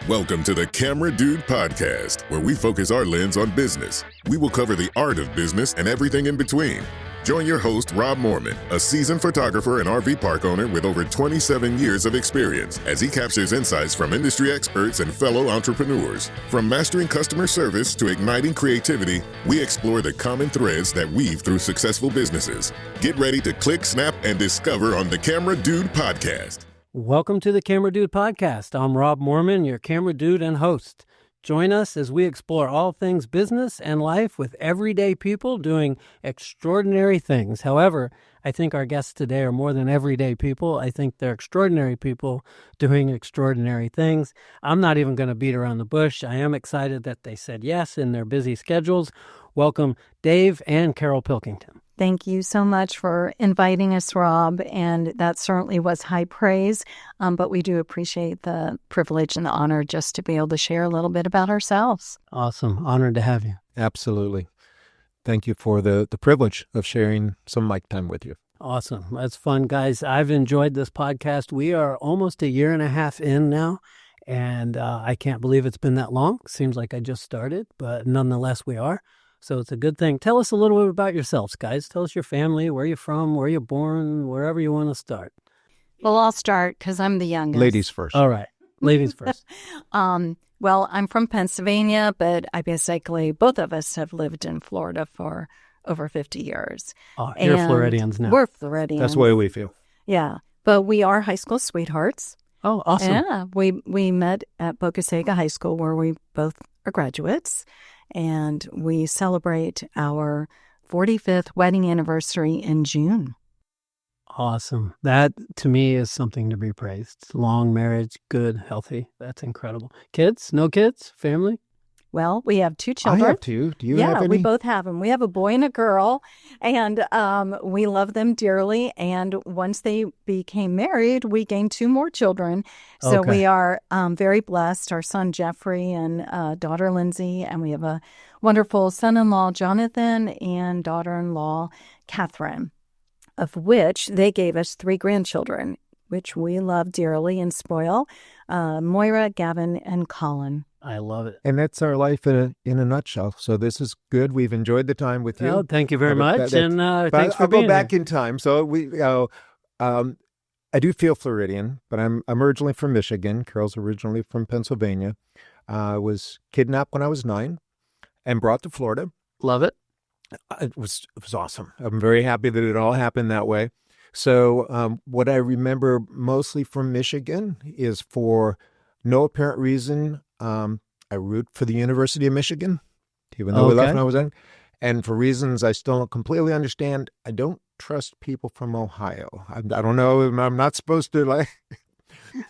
Welcome to the Camera Dude Podcast, where we focus our lens on business. We will cover the art of business and everything in between. Join your host, Rob Moorman, a seasoned photographer and RV park owner with over 27 years of experience, as he captures insights from industry experts and fellow entrepreneurs. From mastering customer service to igniting creativity, we explore the common threads that weave through successful businesses. Get ready to click, snap, and discover on the Camera Dude Podcast. Welcome to the Camera Dude Podcast. I'm Rob Moorman, your camera dude and host. Join us as we explore all things business and life with everyday people doing extraordinary things. However, I think our guests today are more than everyday people. I think they're extraordinary people doing extraordinary things. I'm not even going to beat around the bush. I am excited that they said yes in their busy schedules. Welcome, Dave and Carol Pilkington. Thank you so much for inviting us, Rob, and that certainly was high praise, but we do appreciate the privilege and the honor just to be able to share a little bit about ourselves. Awesome. Honored to have you. Absolutely. Thank you for the privilege of sharing some mic time with you. Awesome. That's fun, guys. I've enjoyed this podcast. We are almost a year and a half in now, and I can't believe it's been that long. Seems like I just started, but nonetheless, we are. So it's a good thing. Tell us a little bit about yourselves, guys. Tell us your family, where you're from, where you're born, wherever you want to start. Well, I'll start because I'm the youngest. Ladies first. All right. Ladies first. Well, I'm from Pennsylvania, but I basically, both of us have lived in Florida for over 50 years. Oh, you're Floridians now. We're Floridians. That's the way we feel. Yeah. But we are high school sweethearts. Oh, awesome. Yeah. We met at Boca Ciega High School, where we both are graduates. And we celebrate our 45th wedding anniversary in June. Awesome. That, to me, is something to be praised. Long marriage, good, healthy. That's incredible. Kids? No kids? Family? Well, we have two children. I have two. Do you have any? Yeah, we both have them. We have a boy and a girl, and we love them dearly. And once they became married, we gained two more children. So Okay. we are very blessed. Our son, Jeffrey, and daughter, Lindsay. And we have a wonderful son-in-law, Jonathan, and daughter-in-law, Catherine, of which they gave us three grandchildren, which we love dearly and spoil, Moira, Gavin, and Colin. I love it. And that's our life in a nutshell. So this is good. We've enjoyed the time with you. Well, thank you very much, and thanks for I'll being go back here. in time. So I do feel Floridian, but I'm originally from Michigan. Carol's originally from Pennsylvania. I was kidnapped when I was 9 and brought to Florida. Love it. It was awesome. I'm very happy that it all happened that way. So what I remember mostly from Michigan is, for no apparent reason, I root for the University of Michigan, even though we left when I was young. And for reasons I still don't completely understand, I don't trust people from Ohio. I don't know. I'm not supposed to,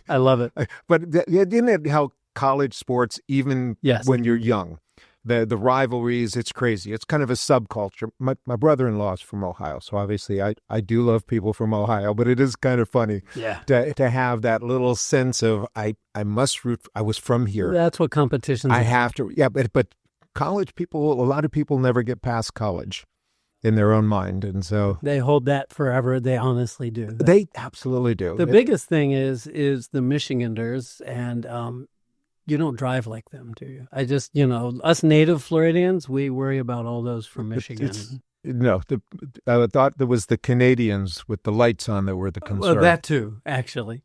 I love it. but isn't it how college sports, even Yes. when you're young, the rivalries, it's crazy. It's kind of a subculture. My brother-in-law is from Ohio, so obviously I do love people from Ohio, but it is kind of funny Yeah. to have that little sense of I must root. I was from here. That's what competition's I about. have to. Yeah, but college people, a lot of people never get past college in their own mind, and so They hold that forever. They honestly do. they absolutely do. The biggest thing is the Michiganders, and you don't drive like them, do you? I just, us native Floridians, we worry about all those from Michigan. No, I thought there was the Canadians with the lights on that were the concern. Well, that too, actually.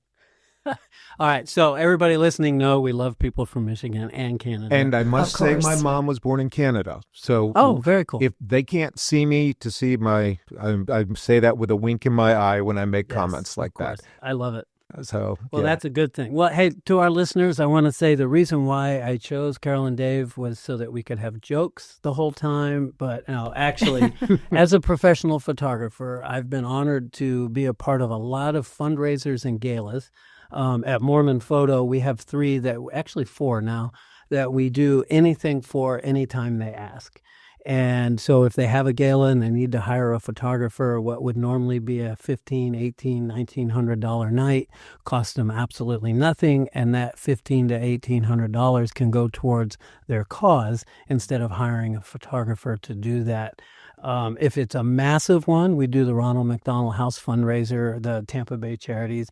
All right, so everybody listening know we love people from Michigan and Canada. And I must Of say, course. my mom was born in Canada. So Oh, very cool. if they can't see me to see I say that with a wink in my eye when I make Yes, comments like of course. that. I love it. So, Well, yeah. that's a good thing. Well, hey, to our listeners, I want to say the reason why I chose Carol and Dave was so that we could have jokes the whole time. But no, actually, as a professional photographer, I've been honored to be a part of a lot of fundraisers and galas. At Moorman Photo, we have four now, that we do anything for anytime they ask. And so if they have a gala and they need to hire a photographer, what would normally be a $1,500, $1,800, $1,900 night costs them absolutely nothing. And that $1,500 to $1,800 can go towards their cause instead of hiring a photographer to do that. If it's a massive one, we do the Ronald McDonald House fundraiser, the Tampa Bay Charities.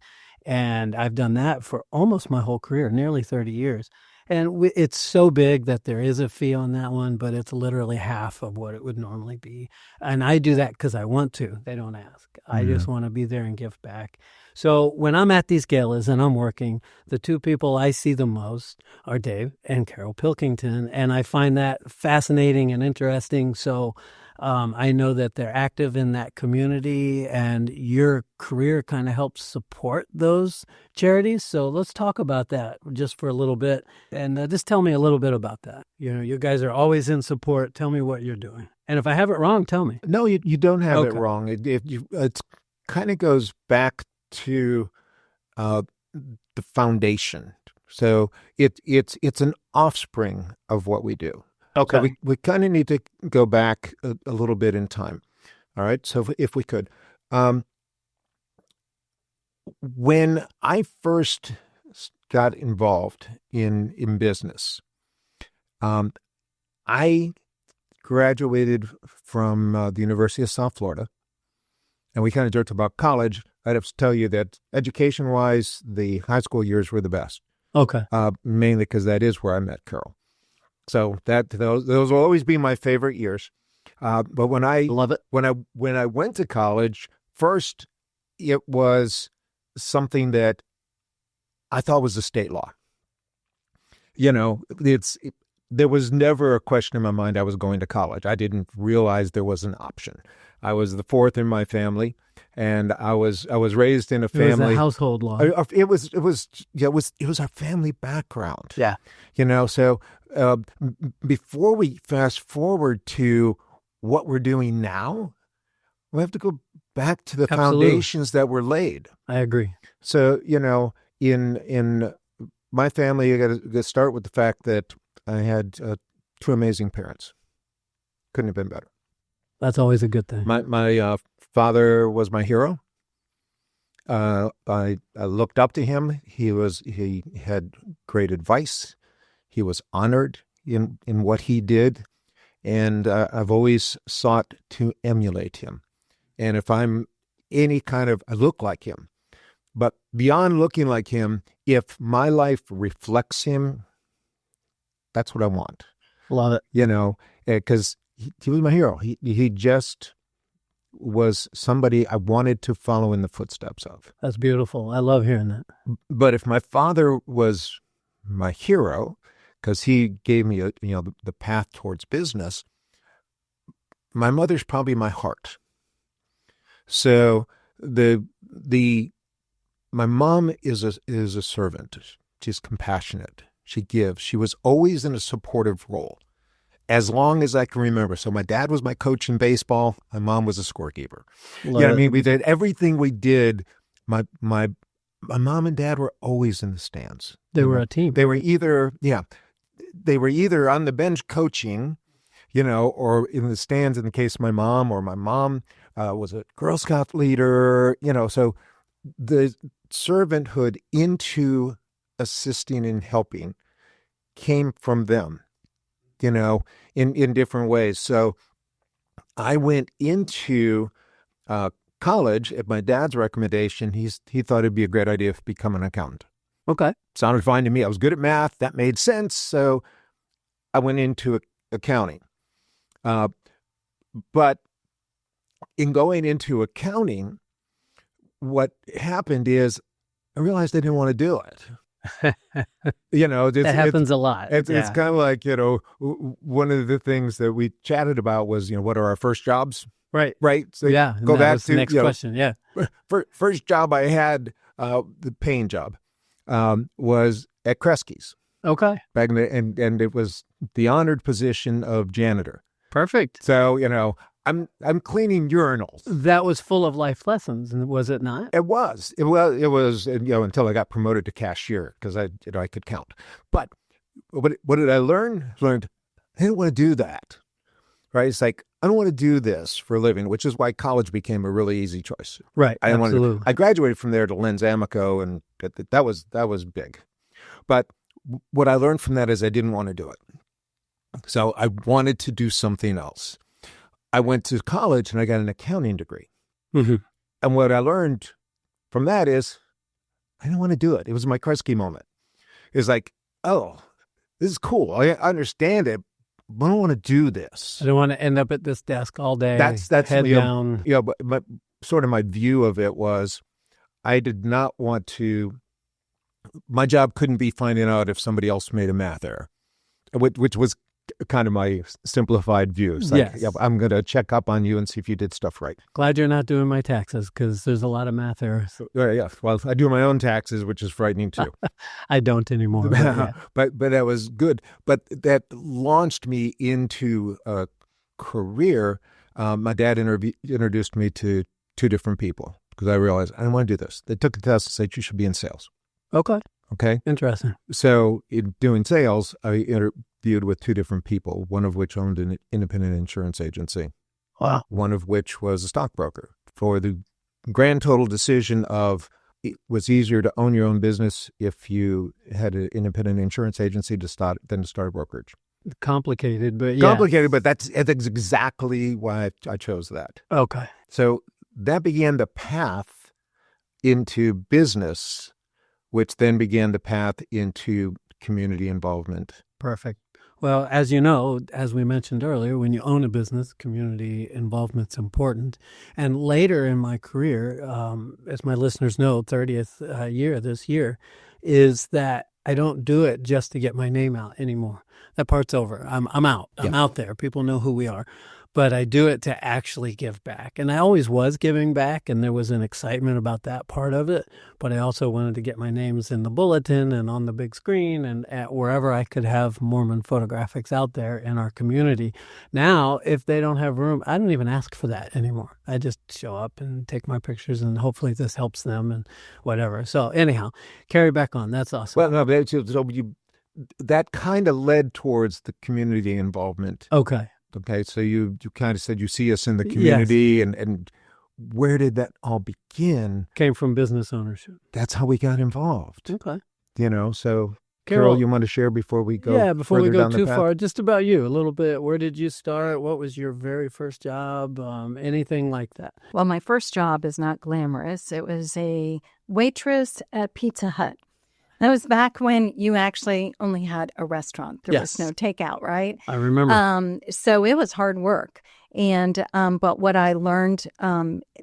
And I've done that for almost my whole career, nearly 30 years. And it's so big that there is a fee on that one, but it's literally half of what it would normally be. And I do that because I want to. They don't ask. I just want to be there and give back. So when I'm at these galas and I'm working, the two people I see the most are Dave and Carol Pilkington. And I find that fascinating and interesting. So I know that they're active in that community, and your career kind of helps support those charities. So let's talk about that just for a little bit, and just tell me a little bit about that. You guys are always in support. Tell me what you're doing. And if I have it wrong, tell me. No, you don't have it wrong. It kind of goes back to the foundation. So it's an offspring of what we do. Okay. So we kind of need to go back a little bit in time. All right. So if we could, when I first got involved in business, I graduated from the University of South Florida, and we kind of joked about college. I'd have to tell you that education-wise, the high school years were the best. Okay. Mainly because that is where I met Carol. So those will always be my favorite years. But when I love it, when I went to college, first it was something that I thought was a state law. There was never a question in my mind I was going to college. I didn't realize there was an option. I was the fourth in my family, and I was raised in a family. It was a household law. It was our family background. Yeah. So before we fast forward to what we're doing now, we have to go back to the foundations that were laid. I agree. So, in my family, you got to start with the fact that I had two amazing parents. Couldn't have been better. That's always a good thing. My father was my hero. I looked up to him. He had great advice. He was honored in what he did, and I've always sought to emulate him. And if I'm I look like him. But beyond looking like him, if my life reflects him, that's what I want. Love it. Because he was my hero. He just was somebody I wanted to follow in the footsteps of. That's beautiful. I love hearing that. But if my father was my hero, because he gave me the path towards business, my mother's probably my heart. So my mom is a servant. She's compassionate. She gives. She was always in a supportive role, as long as I can remember. So my dad was my coach in baseball. My mom was a scorekeeper. We did everything we did. My mom and dad were always in the stands. They were a team. They were either on the bench coaching, or in the stands in the case of my mom, or my mom was a Girl Scout leader, So the servanthood into assisting and helping came from them, in different ways. So I went into college at my dad's recommendation. He thought it'd be a great idea to become an accountant. Okay. Sounded fine to me. I was good at math. That made sense. So I went into accounting. But in going into accounting, what happened is I realized I didn't want to do it. That happens a lot. It's kind of like, one of the things that we chatted about was, what are our first jobs? Right. So yeah. Go back to the next question. Yeah. First job I had, the paying job, was at Kresge's. Okay. Back in and it was the honored position of janitor. Perfect. So, I'm cleaning urinals. That was full of life lessons, was it not? It was. It was. Until I got promoted to cashier, because I could count. But what did I learn? Learned I didn't want to do that. Right? It's like I don't want to do this for a living, which is why college became a really easy choice. Right. Absolutely. I graduated from there to Lens Amico, and that was big. But what I learned from that is I didn't want to do it. So I wanted to do something else. I went to college and I got an accounting degree. Mm-hmm. And what I learned from that is I didn't want to do it. It was my Kresge moment. It was like, oh, this is cool. I understand it, but I don't want to do this. I don't want to end up at this desk all day. That's head down. But sort of my view of it was, I did not want to. My job couldn't be finding out if somebody else made a math error, which was kind of my simplified view. It's like, Yes. I'm going to check up on you and see if you did stuff right. Glad you're not doing my taxes because there's a lot of math errors. Yeah, well, I do my own taxes, which is frightening too. I don't anymore. But, yeah. but that was good. But that launched me into a career. My dad introduced me to 2 different people because I realized I didn't want to do this. They took a test and said, you should be in sales. Okay. Interesting. So in doing sales, I interviewed with 2 different people, one of which owned an independent insurance agency. Wow. One of which was a stockbroker. For the grand total decision of it was easier to own your own business if you had an independent insurance agency than to start a brokerage. Complicated, but yeah. Complicated, but that's exactly why I chose that. Okay. So that began the path into business, which then began the path into community involvement. Perfect. Well, as you know, as we mentioned earlier, when you own a business, community involvement's important. And later in my career, as my listeners know, 30th year this year, is that I don't do it just to get my name out anymore. That part's over. I'm out. I'm out there. People know who we are. But I do it to actually give back. And I always was giving back, and there was an excitement about that part of it. But I also wanted to get my names in the bulletin and on the big screen and at wherever I could have Moorman photographics out there in our community. Now, if they don't have room, I don't even ask for that anymore. I just show up and take my pictures, and hopefully this helps them and whatever. So anyhow, carry back on. That's awesome. Well, no, that kind of led towards the community involvement. Okay. Okay, so you kind of said you see us in the community, yes. and where did that all begin? Came from business ownership. That's how we got involved. Okay. So Carol, you want to share before we go? Yeah, before we go down too the path? far, just about you, a little bit. Where did you start? What was your very first job? Anything like that? Well, my first job is not glamorous. It was a waitress at Pizza Hut. That was back when you actually only had a restaurant. There was no takeout, right? I remember. So it was hard work. And but what I learned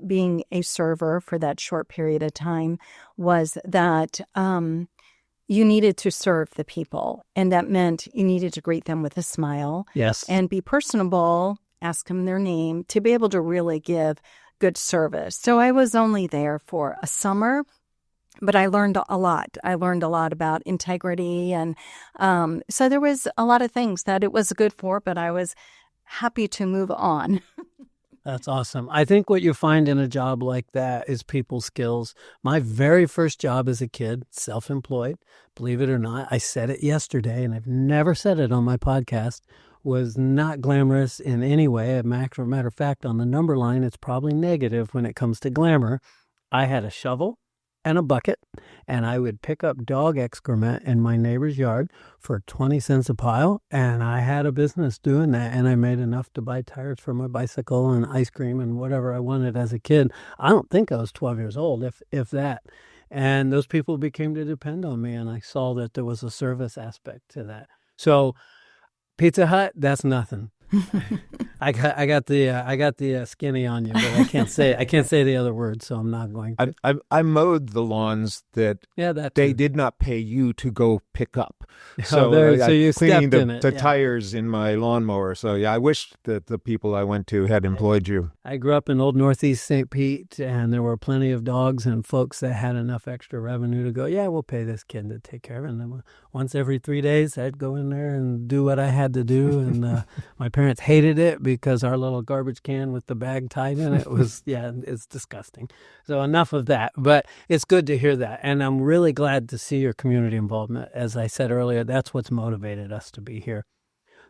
being a server for that short period of time was that you needed to serve the people. And that meant you needed to greet them with a smile. Yes. And be personable, ask them their name, to be able to really give good service. So I was only there for a summer. But I learned a lot. I learned a lot about integrity. And so there was a lot of things that it was good for, but I was happy to move on. That's awesome. I think what you find in a job like that is people skills. My very first job as a kid, self-employed, believe it or not, I said it yesterday, and I've never said it on my podcast, was not glamorous in any way. As a matter of fact, on the number line, it's probably negative when it comes to glamour. I had a shovel and a bucket, and I would pick up dog excrement in my neighbor's yard for 20 cents a pile, and I had a business doing that, and I made enough to buy tires for my bicycle and ice cream and whatever I wanted as a kid. I don't think I was 12 years old, if that. And those people became to depend on me, and I saw that there was a service aspect to that. So Pizza Hut, that's nothing. I got the skinny on you, but I can't say the other word, so I'm not going to. I mowed the lawns that they did not pay you to go pick up. So, so you cleaning stepped in it. the tires in my lawnmower. So yeah, I wish that the people I went to had employed you. I grew up in Old Northeast St. Pete, and there were plenty of dogs and folks that had enough extra revenue to go, yeah, we'll pay this kid to take care of it. And then once every 3 days, I'd go in there and do what I had to do, and my parents hated it because our little garbage can with the bag tied in it was, it's disgusting. So enough of that. But it's good to hear that. And I'm really glad to see your community involvement. As I said earlier, that's what's motivated us to be here.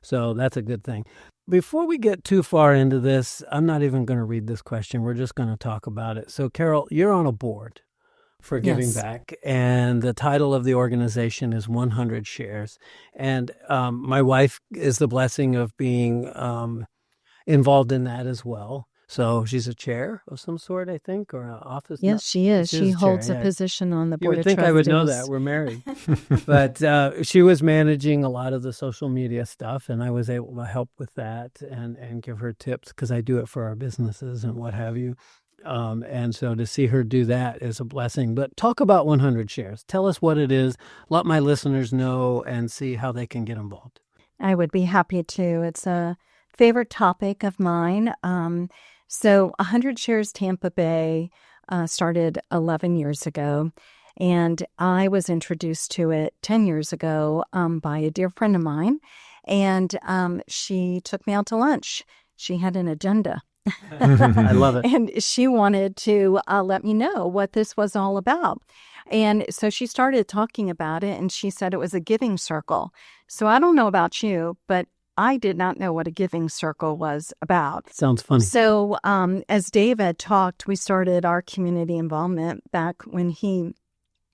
So that's a good thing. Before we get too far into this, I'm not even going to read this question. We're just going to talk about it. So, Carol, you're on a board for Giving Back, and the title of the organization is 100 Shares. And my wife is the blessing of being involved in that as well. So she's a chair of some sort, I think, or an office. Yes, she is. She holds chair, a position on the You board would of think trustees. I would know that. We're married. But she was managing a lot of the social media stuff, and I was able to help with that and give her tips because I do it for our businesses and what have you. And so to see her do that is a blessing. But talk about 100 Shares. Tell us what it is. Let my listeners know and see how they can get involved. I would be happy to. It's a favorite topic of mine. So 100 Shares Tampa Bay started 11 years ago, and I was introduced to it 10 years ago by a dear friend of mine, and she took me out to lunch. She had an agenda. I love it. And she wanted to let me know what this was all about. And so she started talking about it, and she said it was a giving circle. So I don't know about you, but I did not know what a giving circle was about. Sounds funny. So as Dave had talked, we started our community involvement back when he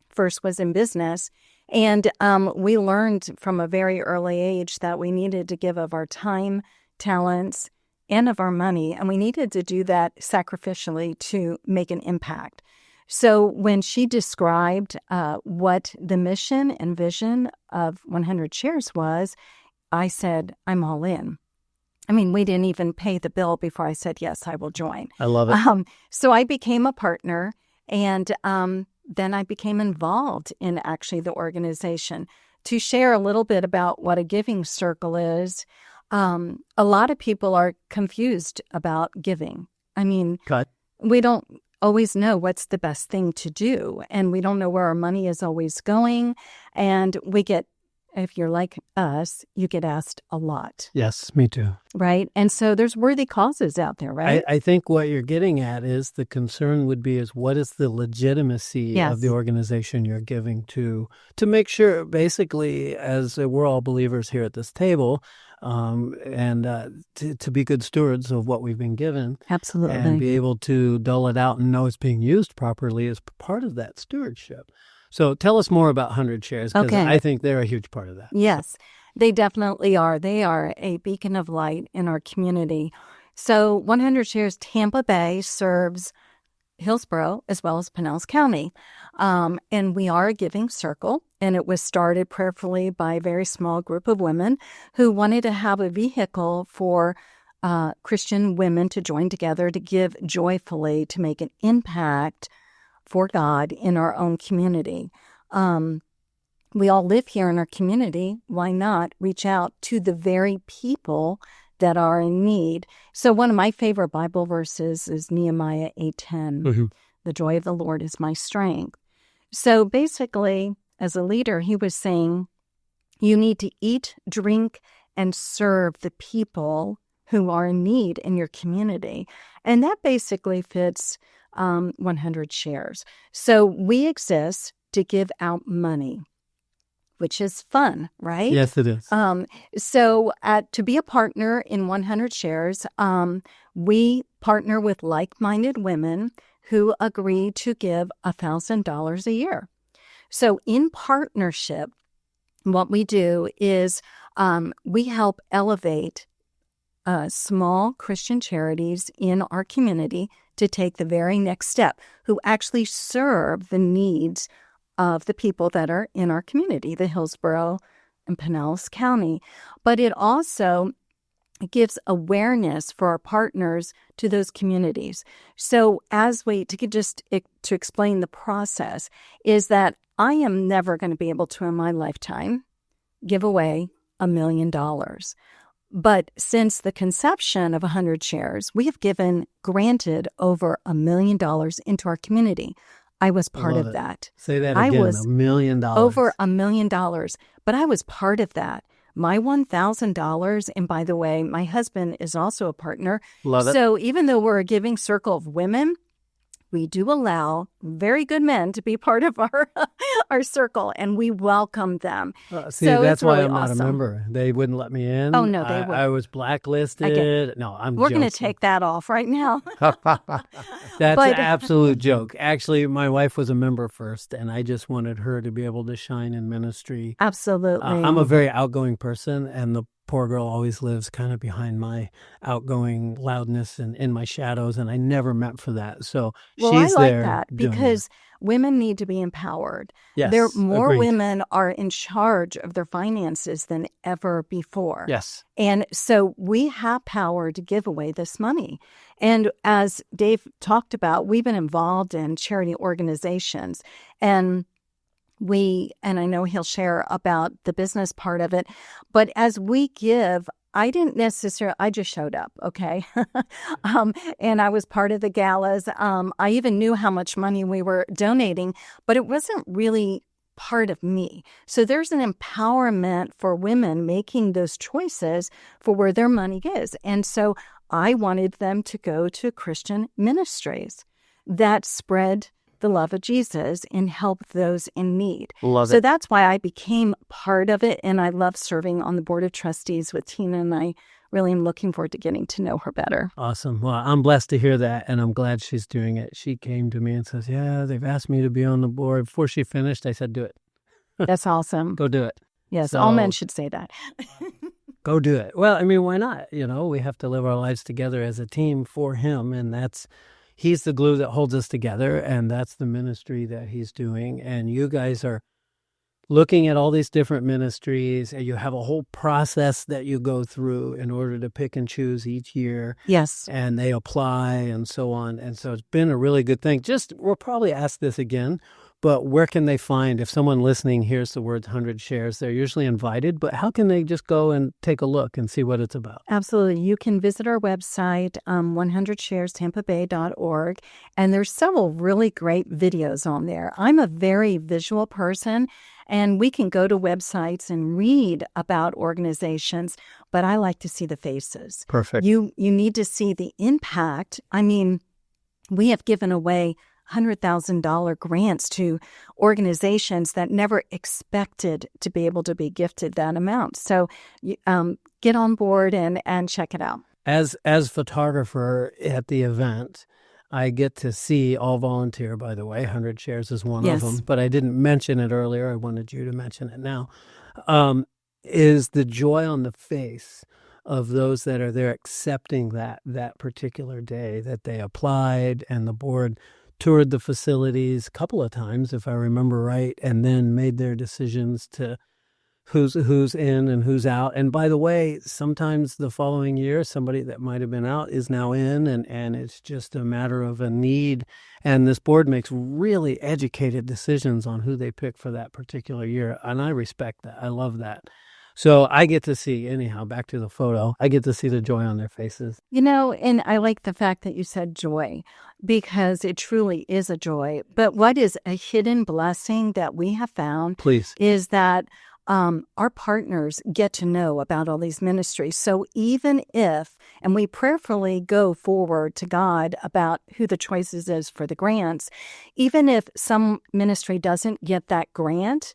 first was in business. And we learned from a very early age that we needed to give of our time, talents, and of our money. And we needed to do that sacrificially to make an impact. So when she described what the mission and vision of 100 Shares was, I said, I'm all in. I mean, we didn't even pay the bill before I said, yes, I will join. I love it. So I became a partner, and then I became involved in actually the organization. To share a little bit about what a giving circle is, a lot of people are confused about giving. I mean, we don't always know what's the best thing to do, and we don't know where our money is always going, and we get, if you're like us, you get asked a lot. Yes, me too. Right? And so there's worthy causes out there, right? I think what you're getting at is the concern would be is what is the legitimacy of the organization you're giving to make sure, basically, as we're all believers here at this table, and to be good stewards of what we've been given. Absolutely. And be able to dole it out and know it's being used properly is part of that stewardship. So tell us more about 100 Shares, because I think they're a huge part of that. Yes, they definitely are. They are a beacon of light in our community. So 100 Shares Tampa Bay serves Hillsborough as well as Pinellas County. And we are a giving circle, and it was started prayerfully by a very small group of women who wanted to have a vehicle for Christian women to join together to give joyfully, to make an impact for God in our own community. We all live here in our community. Why not reach out to the very people that are in need? So one of my favorite Bible verses is Nehemiah 8:10. Mm-hmm. The joy of the Lord is my strength. So basically, as a leader, he was saying, you need to eat, drink, and serve the people who are in need in your community. And that basically fits 100 Shares. So we exist to give out money, which is fun, right? Yes, it is. So to be a partner in 100 Shares, we partner with like-minded women who agree to give $1,000 a year. So in partnership, what we do is we help elevate small Christian charities in our community to take the very next step, who actually serve the needs of the people that are in our community, the Hillsborough and Pinellas County. But it also gives awareness for our partners to those communities. So to explain the process is that I am never going to be able to in my lifetime give away $1 million. But since the conception of 100 Shares, we have granted over $1 million into our community. I was part of that. Say that again, $1 million. Over $1 million. But I was part of that. My $1,000, and by the way, my husband is also a partner. Love it. So even though we're a giving circle of women, we do allow very good men to be part of our circle, and we welcome them. So that's why really I'm not awesome. a member. They wouldn't let me in. Oh, no, they would. I was blacklisted. Again, no, I'm We're joking. going to take that off right now. That's an absolute joke. Actually, my wife was a member first, and I just wanted her to be able to shine in ministry. Absolutely. I'm a very outgoing person, and the poor girl always lives kind of behind my outgoing loudness and in my shadows, and I never meant for that. So Well, I she's like there that doing because women need to be empowered. Yes, More agreed. women are in charge of their finances than ever before. Yes. And so we have power to give away this money. And as Dave talked about, we've been involved in charity organizations, and I know he'll share about the business part of it, but as we give, I just showed up, okay? And I was part of the galas. I even knew how much money we were donating, but it wasn't really part of me. So there's an empowerment for women making those choices for where their money goes. And so I wanted them to go to Christian ministries that spread the love of Jesus and help those in need. Love so it. that's why I became part of it, and I love serving on the board of trustees with Tina, and I really am looking forward to getting to know her better. Awesome. Well, I'm blessed to hear that, and I'm glad she's doing it. She came to me and says, yeah, they've asked me to be on the board. Before she finished, I said, do it. That's awesome. Go do it. Yes, So- all men should say that. Go do it. Well, I mean, why not? We have to live our lives together as a team for him, and he's the glue that holds us together, and that's the ministry that he's doing. And you guys are looking at all these different ministries, and you have a whole process that you go through in order to pick and choose each year. Yes. And they apply and so on. And so it's been a really good thing. We'll probably ask this again, but where can they find, if someone listening hears the words 100 Shares, they're usually invited, but how can they just go and take a look and see what it's about? Absolutely. You can visit our website, 100sharestampabay.org, and there's several really great videos on there. I'm a very visual person, and we can go to websites and read about organizations, but I like to see the faces. Perfect. You need to see the impact. I mean, we have given away $100,000 grants to organizations that never expected to be able to be gifted that amount. So get on board and check it out. As photographer at the event, I get to see all volunteer, by the way. 100 Shares is one Yes. of them, but I didn't mention it earlier. I wanted you to mention it now. Is the joy on the face of those that are there accepting that particular day that they applied, and the board toured the facilities a couple of times, if I remember right, and then made their decisions to who's in and who's out. And by the way, sometimes the following year, somebody that might have been out is now in, and it's just a matter of a need. And this board makes really educated decisions on who they pick for that particular year. And I respect that. I love that. So I get to see, anyhow, back to the photo, I get to see the joy on their faces. And I like the fact that you said joy, because it truly is a joy. But what is a hidden blessing that we have found Please. is that our partners get to know about all these ministries. So even if, and we prayerfully go forward to God about who the choices is for the grants, even if some ministry doesn't get that grant,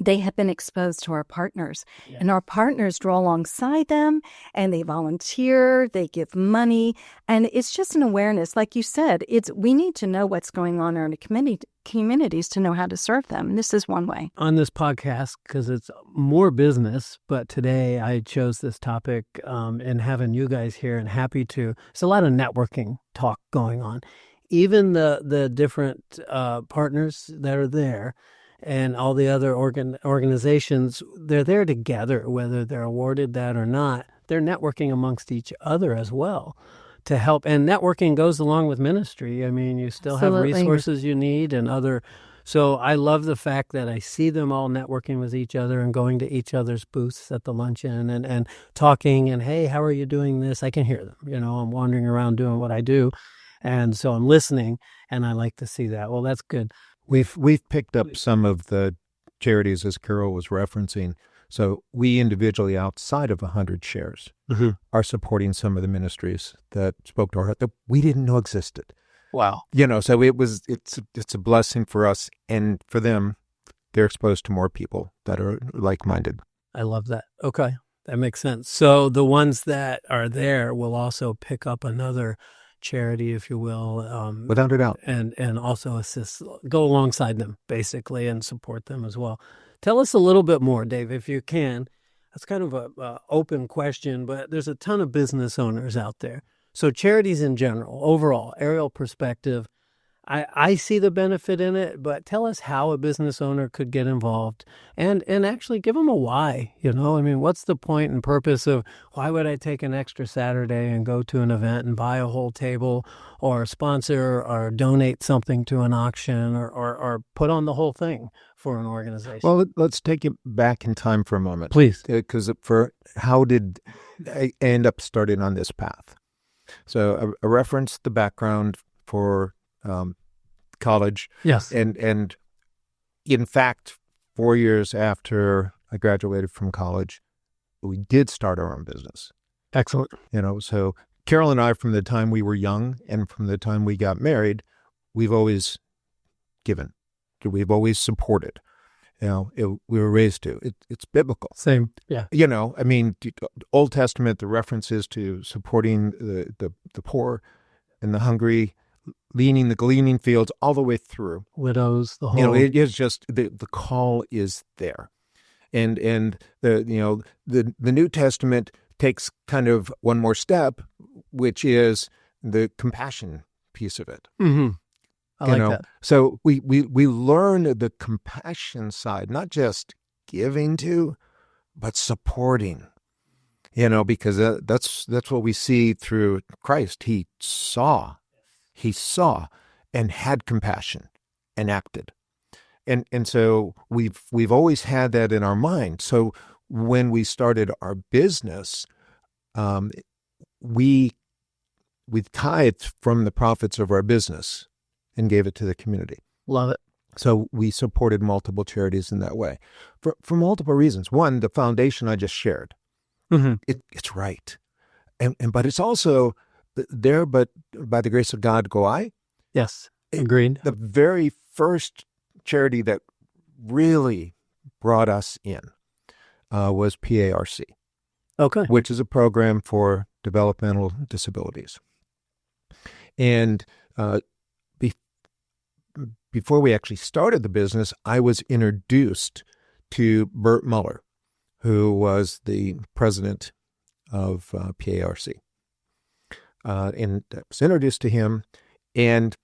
they have been exposed to our partners, and our partners draw alongside them, and they volunteer, they give money, and it's just an awareness. Like you said, we need to know what's going on in our communities to know how to serve them. And this is one way. On this podcast, because it's more business, but today I chose this topic and having you guys here, and happy to. There's a lot of networking talk going on. Even the different partners that are there, and all the other organizations, they're there together, whether they're awarded that or not. They're networking amongst each other as well to help. And networking goes along with ministry. I mean, you still Absolutely. have resources you need and other. So I love the fact that I see them all networking with each other and going to each other's booths at the luncheon and talking and, hey, how are you doing this? I can hear them. I'm wandering around doing what I do. And so I'm listening, and I like to see that. Well, that's good. We've picked up some of the charities, as Carol was referencing. So we individually, outside of 100 Shares, are supporting some of the ministries that spoke to our heart that we didn't know existed. Wow. So it's a blessing for us, and for them, they're exposed to more people that are like-minded. I love that. Okay, that makes sense. So the ones that are there will also pick up another charity, if you will, Without a doubt. and also assist, go alongside them basically, and support them as well. Tell us a little bit more, Dave, if you can. That's kind of a open question, but there's a ton of business owners out there. So charities in general, overall, aerial perspective, I see the benefit in it, but tell us how a business owner could get involved and actually give them a why. I mean, what's the point and purpose of why would I take an extra Saturday and go to an event and buy a whole table or sponsor or donate something to an auction or put on the whole thing for an organization? Well, let's take it back in time for a moment. Please. Because how did I end up starting on this path? So I referenced the background for college. Yes. And in fact, 4 years after I graduated from college, we did start our own business. Excellent. So Carol and I, from the time we were young and from the time we got married, we've always given. We've always supported. We were raised to. It's biblical. Same. Yeah. I mean, Old Testament, the references to supporting the poor and the hungry, leaning the gleaning fields all the way through. Widows, the whole. It is just the call is there, and the New Testament takes kind of one more step, which is the compassion piece of it. Mm-hmm. I like that. So we learn the compassion side, not just giving to, but supporting. Because that's what we see through Christ. He saw and had compassion and acted. And so we've always had that in our mind. So when we started our business, we tithed from the profits of our business and gave it to the community. Love it. So we supported multiple charities in that way for multiple reasons. One, the foundation I just shared. Mm-hmm. It's right. But it's also there, but by the grace of God go I. Yes, agreed. The very first charity that really brought us in was PARC. Okay. Which is a program for developmental disabilities. And before we actually started the business, I was introduced to Bert Muller, who was the president of PARC. And I was introduced to him, and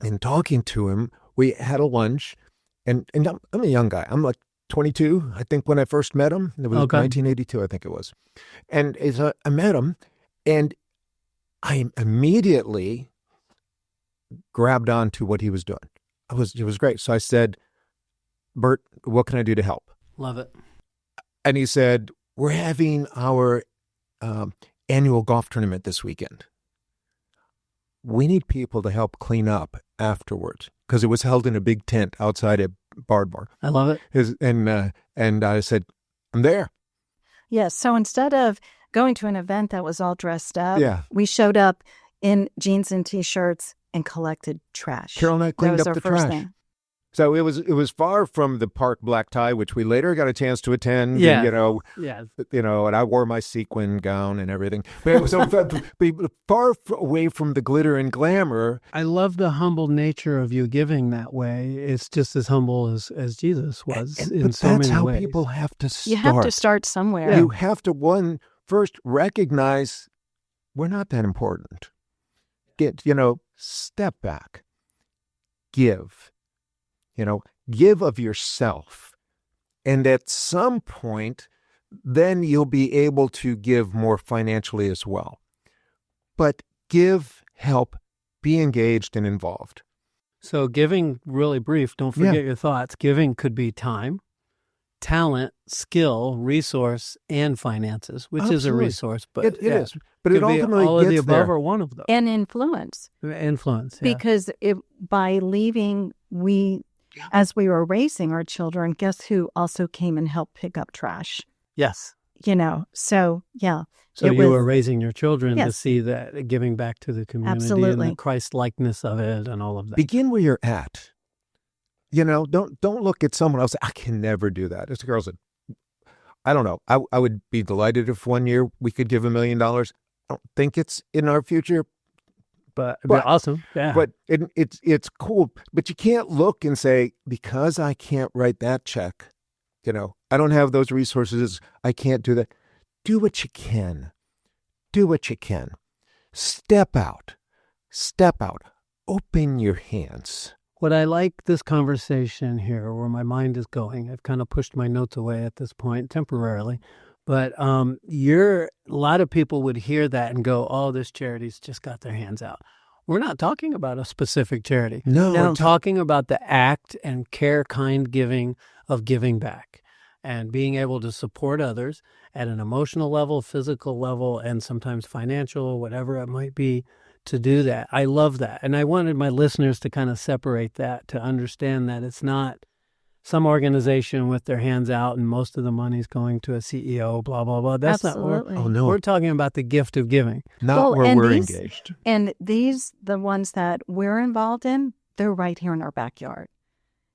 in talking to him, we had a lunch, and I'm a young guy. I'm like 22, I think, when I first met him. It was 1982, I think it was. And as I met him, and I immediately grabbed on to what he was doing. It was great. So I said, Bert, what can I do to help? Love it. And he said, we're having our annual golf tournament this weekend. We need people to help clean up afterwards, because it was held in a big tent outside of Bardmore. I love it. And I said, I'm there. Yes. So instead of going to an event that was all dressed up, Yeah. we showed up in jeans and T-shirts and collected trash. Carol and I cleaned that was up our the first trash. thing. So it was far from the park black tie, which we later got a chance to attend. Yeah. And, Yeah. And I wore my sequin gown and everything. But it was far away from the glitter and glamour. I love the humble nature of you giving that way. It's just as humble as Jesus was in but so that's many how ways. people have to start. You have to start somewhere. You have to first recognize we're not that important. Step back, give of yourself. And at some point, then you'll be able to give more financially as well. But give, help, be engaged and involved. So giving, really brief, don't forget your thoughts. Giving could be time, talent, skill, resource, and finances, which is a Absolutely. resource. But It is. But could it ultimately be all of the gets above there. or one of those. And influence. Influence, yeah. Because by leaving, as we were raising our children, guess who also came and helped pick up trash? Yes. So yeah. So you were raising your children to Yes. see that giving back to the community Absolutely. and the Christ-likeness of it and all of that. Begin where you're at. Don't look at someone else. I can never do that. As the girl said, I don't know. I would be delighted if one year we could give $1 million. I don't think it's in our future, But it'd be awesome. Yeah. but it's cool. But you can't look and say, because I can't write that check, I don't have those resources. I can't do that. Do what you can. Do what you can. Step out. Step out. Open your hands. What I like this conversation here, where my mind is going, I've kind of pushed my notes away at this point temporarily, but a lot of people would hear that and go, oh, this charity's just got their hands out. We're not talking about a specific charity. No. We're talking about the act and care, kind giving of giving back and being able to support others at an emotional level, physical level, and sometimes financial, whatever it might be, to do that. I love that. And I wanted my listeners to kind of separate that, to understand that it's not some organization with their hands out and most of the money's going to a CEO, blah, blah, blah. That's Absolutely. not, Oh, no. we're talking about the gift of giving. Not where we're engaged. And the ones that we're involved in, they're right here in our backyard.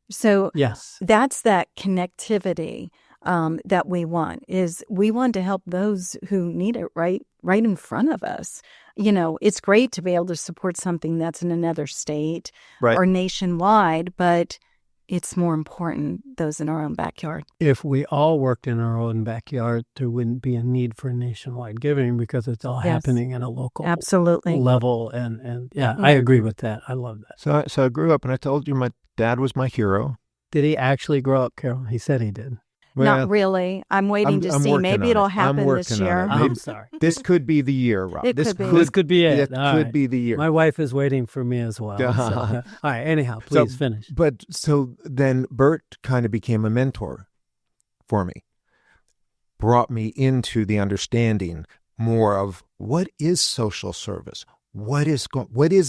So Yes. that's that connectivity that we want, is we want to help those who need it right in front of us. It's great to be able to support something that's in another state Right. or nationwide, but it's more important those in our own backyard. If we all worked in our own backyard, there wouldn't be a need for nationwide giving because it's all Yes. happening at a local Absolutely. level. And I agree with that. I love that. So I grew up, and I told you my dad was my hero. Did he actually grow up, Carol? He said he did. Not really. I'm waiting to I'm see. working Maybe on it'll it. happen I'm this working on year. it. I'm sorry. This could be the year, Rob. It could be. This could be it. It All could right. be the year. My wife is waiting for me as well. So, all right. Anyhow, please finish. But so then Bert kind of became a mentor for me, brought me into the understanding more of what is social service, what is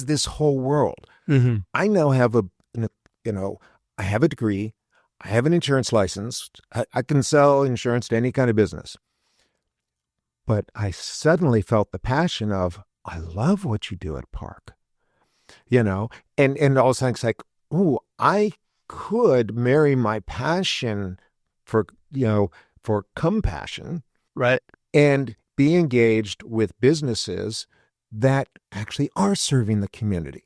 this whole world. Mm-hmm. I now have I have a degree, I have an insurance license, I can sell insurance to any kind of business. But I suddenly felt the passion of, I love what you do at Park, and all of a sudden it's like, oh, I could marry my passion for compassion, Right. and be engaged with businesses that actually are serving the community.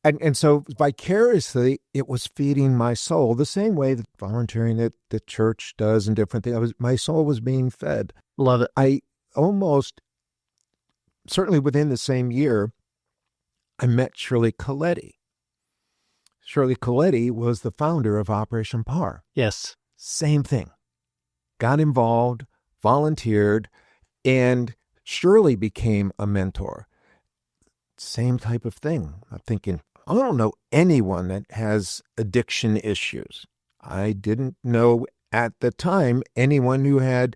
And so vicariously, it was feeding my soul the same way that volunteering at the church does and different things. My soul was being fed. Love it. I certainly within the same year, I met Shirley Coletti. Shirley Coletti was the founder of Operation PAR. Yes. Same thing. Got involved, volunteered, and Shirley became a mentor. Same type of thing. I'm thinking, I don't know anyone that has addiction issues. I didn't know at the time anyone who had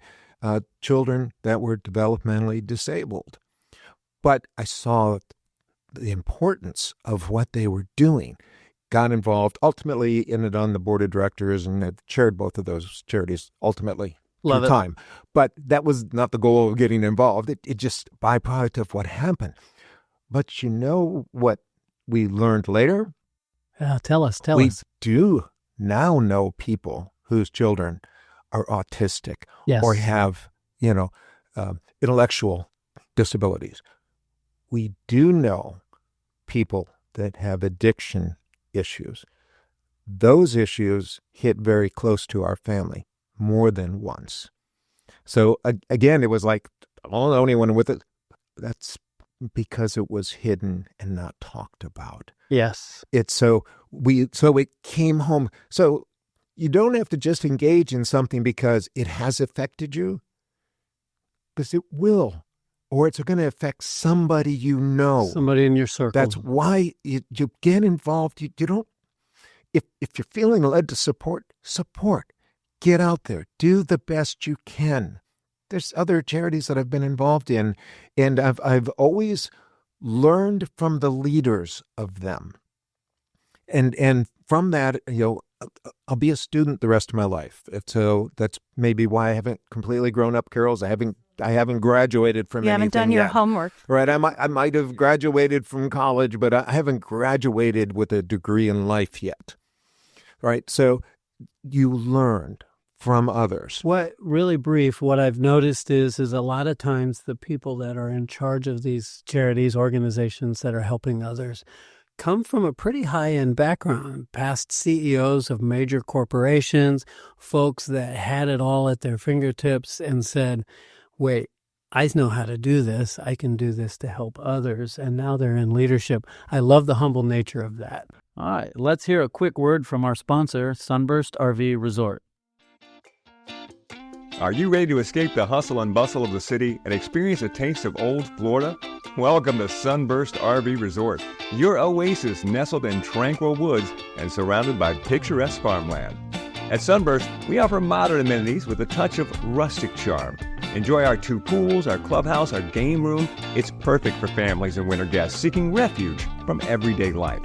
children that were developmentally disabled. But I saw the importance of what they were doing. Got involved, ultimately ended on the board of directors, and have chaired both of those charities ultimately Love through it. time. But that was not the goal of getting involved. It just byproduct of what happened. But you know what we learned later? Tell us. We do now know people whose children are autistic Yes. or have, intellectual disabilities. We do know people that have addiction issues. Those issues hit very close to our family more than once. So again, it was like, I don't know anyone with it. That's because it was hidden and not talked about. Yes. So it came home. So you don't have to just engage in something because it has affected you, because it will, or it's going to affect somebody you know. Somebody in your circle. That's why you get involved. You don't, if you're feeling led to support. Get out there. Do the best you can. There's other charities that I've been involved in, and I've always learned from the leaders of them. And from that, I'll be a student the rest of my life. So that's maybe why I haven't completely grown up, Carol's. I haven't graduated from anything. You haven't done your yet. homework. Right. I might have graduated from college, but I haven't graduated with a degree in life yet. Right. So you learned from others. What I've noticed is a lot of times the people that are in charge of these charities, organizations that are helping others, come from a pretty high-end background, past CEOs of major corporations, folks that had it all at their fingertips and said, wait, I know how to do this. I can do this to help others. And now they're in leadership. I love the humble nature of that. All right, let's hear a quick word from our sponsor, Sunburst RV Resort. Are you ready to escape the hustle and bustle of the city and experience a taste of old Florida? Welcome to Sunburst RV Resort, your oasis nestled in tranquil woods and surrounded by picturesque farmland. At Sunburst, we offer modern amenities with a touch of rustic charm. Enjoy our 2 pools, our clubhouse, our game room. It's perfect for families and winter guests seeking refuge from everyday life.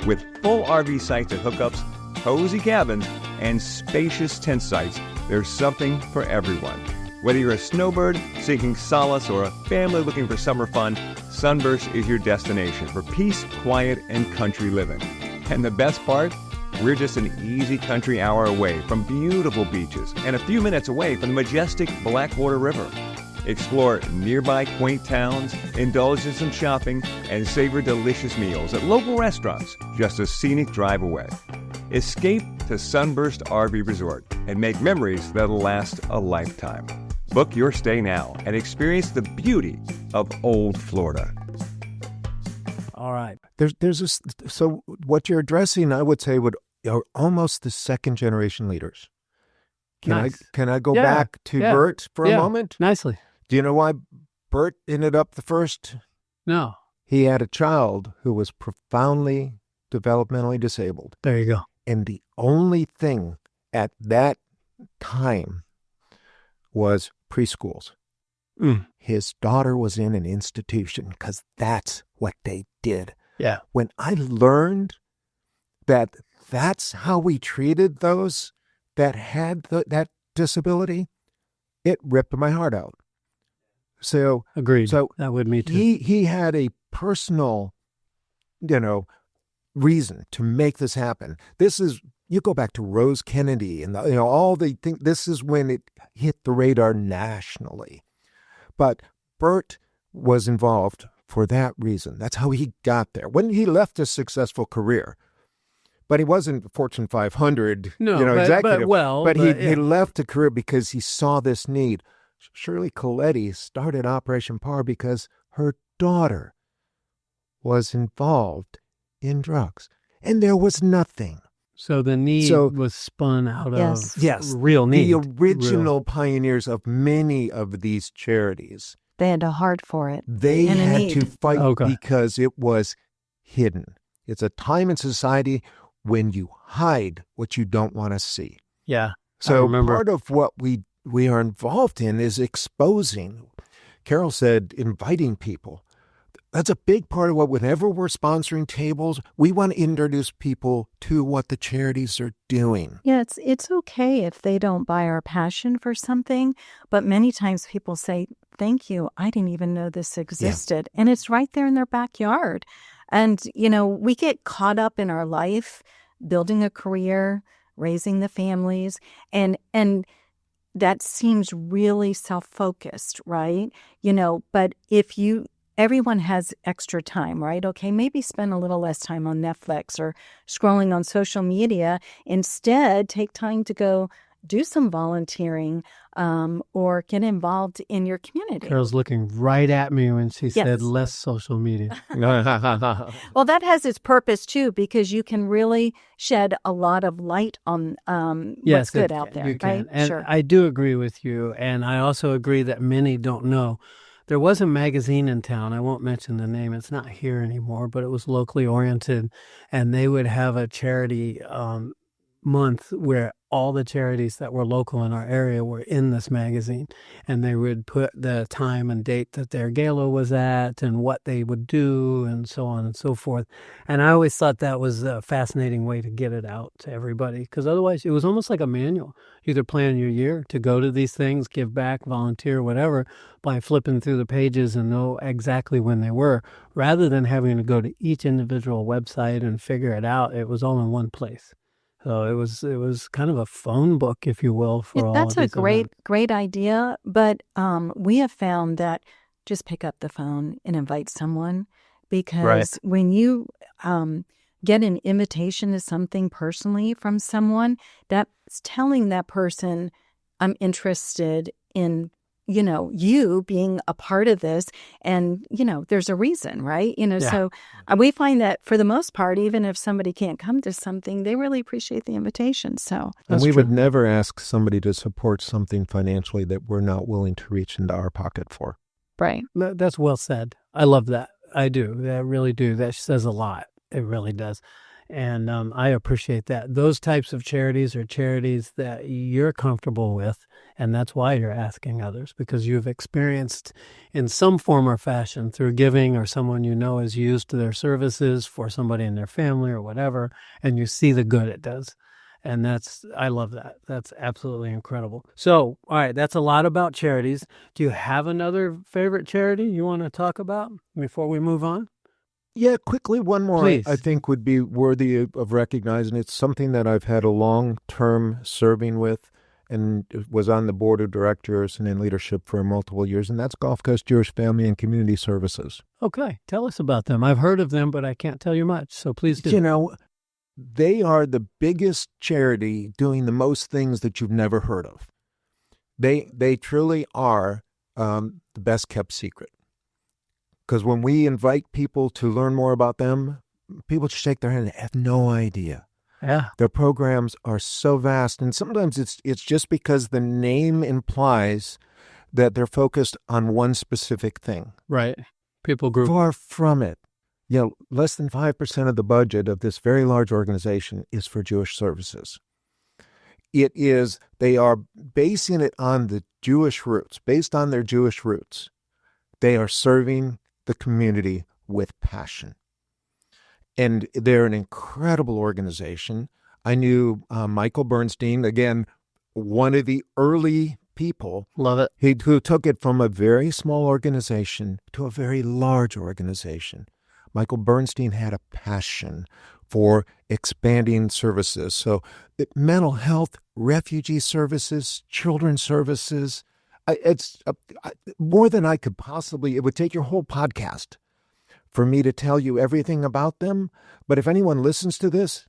With full RV sites and hookups, cozy cabins, and spacious tent sites, there's something for everyone. Whether you're a snowbird seeking solace or a family looking for summer fun, Sunburst is your destination for peace, quiet, and country living. And the best part? We're just an easy country hour away from beautiful beaches and a few minutes away from the majestic Blackwater River. Explore nearby quaint towns, indulge in some shopping, and savor delicious meals at local restaurants just a scenic drive away. Escape to Sunburst RV Resort and make memories that'll last a lifetime. Book your stay now and experience the beauty of old Florida. All right. There's this. So what you're addressing, I would say, are almost the second generation leaders. Can I go back to Bert for a moment? Nicely. Do you know why Bert ended up the first? No. He had a child who was profoundly developmentally disabled. There you go. And the only thing at that time was preschools. His daughter was in an institution because that's what they did. Yeah. When I learned that that's how we treated those that had that disability, it ripped my heart out. So agreed. So that would me too. He had a personal, reason to make this happen. This is, you go back to Rose Kennedy and all the things. This is when it hit the radar nationally. But Bert was involved for that reason. That's how he got there. When he left a successful career, but he wasn't Fortune 500, executive. But he left a career because he saw this need. Shirley Coletti started Operation Power because her daughter was involved in drugs, and there was nothing. So the need was spun out of real need. The original pioneers of many of these charities. They had to hard for it. They had to fight because it was hidden. It's a time in society when you hide what you don't want to see. Yeah. So part of what we are involved in is exposing. Carol said inviting people. That's a big part of whenever we're sponsoring tables, we want to introduce people to what the charities are doing. Yeah, it's okay if they don't buy our passion for something, but many times people say, thank you, I didn't even know this existed. Yeah. And it's right there in their backyard. And, we get caught up in our life, building a career, raising the families, and that seems really self-focused, right? But everyone has extra time, right? Okay, maybe spend a little less time on Netflix or scrolling on social media. Instead, take time to go do some volunteering or get involved in your community. Carol's looking right at me when she said less social media. Well, that has its purpose, too, because you can really shed a lot of light on what's good out there, right? And I do agree with you. And I also agree that many don't know. There was a magazine in town. I won't mention the name. It's not here anymore, but it was locally oriented. And they would have a charity month where all the charities that were local in our area were in this magazine. And they would put the time and date that their gala was at and what they would do and so on and so forth. And I always thought that was a fascinating way to get it out to everybody, because otherwise it was almost like a manual. You either plan your year to go to these things, give back, volunteer, whatever, by flipping through the pages and know exactly when they were, rather than having to go to each individual website and figure it out. It was all in one place. So it was kind of a phone book, if you will, for all of these. That's a great idea. But we have found that just pick up the phone and invite someone, because when you get an invitation to something personally from someone, that's telling that person, I'm interested in, you being a part of this. And, there's a reason, right? Yeah. So we find that for the most part, even if somebody can't come to something, they really appreciate the invitation. So And we would never ask somebody to support something financially that we're not willing to reach into our pocket for. right. That's well said. I love that. I do. I really do. That says a lot. It really does. And I appreciate that. Those types of charities are charities that you're comfortable with, and that's why you're asking others, because you've experienced in some form or fashion through giving, or someone has used their services for somebody in their family or whatever, and you see the good it does. And I love that. That's absolutely incredible. So, all right, that's a lot about charities. Do you have another favorite charity you want to talk about before we move on? Yeah, quickly, one more Please. I think would be worthy of recognizing. It's something that I've had a long-term serving with and was on the board of directors and in leadership for multiple years, and that's Gulf Coast Jewish Family and Community Services. Okay, tell us about them. I've heard of them, but I can't tell you much, so please do. They are the biggest charity doing the most things that you've never heard of. They truly are the best kept secret. Because when we invite people to learn more about them, people just shake their head and have no idea. Yeah. Their programs are so vast, and sometimes it's just because the name implies that they're focused on one specific thing. Right. People group. Far from it. Less than 5% of the budget of this very large organization is for Jewish services. They are basing it on the Jewish roots. Based on their Jewish roots, they are serving the community with passion. And they're an incredible organization. I knew Michael Bernstein, again, one of the early people. Love it. Who took it from a very small organization to a very large organization. Michael Bernstein had a passion for expanding services. So mental health, refugee services, children's services, it's more than I could possibly. It would take your whole podcast for me to tell you everything about them. But if anyone listens to this,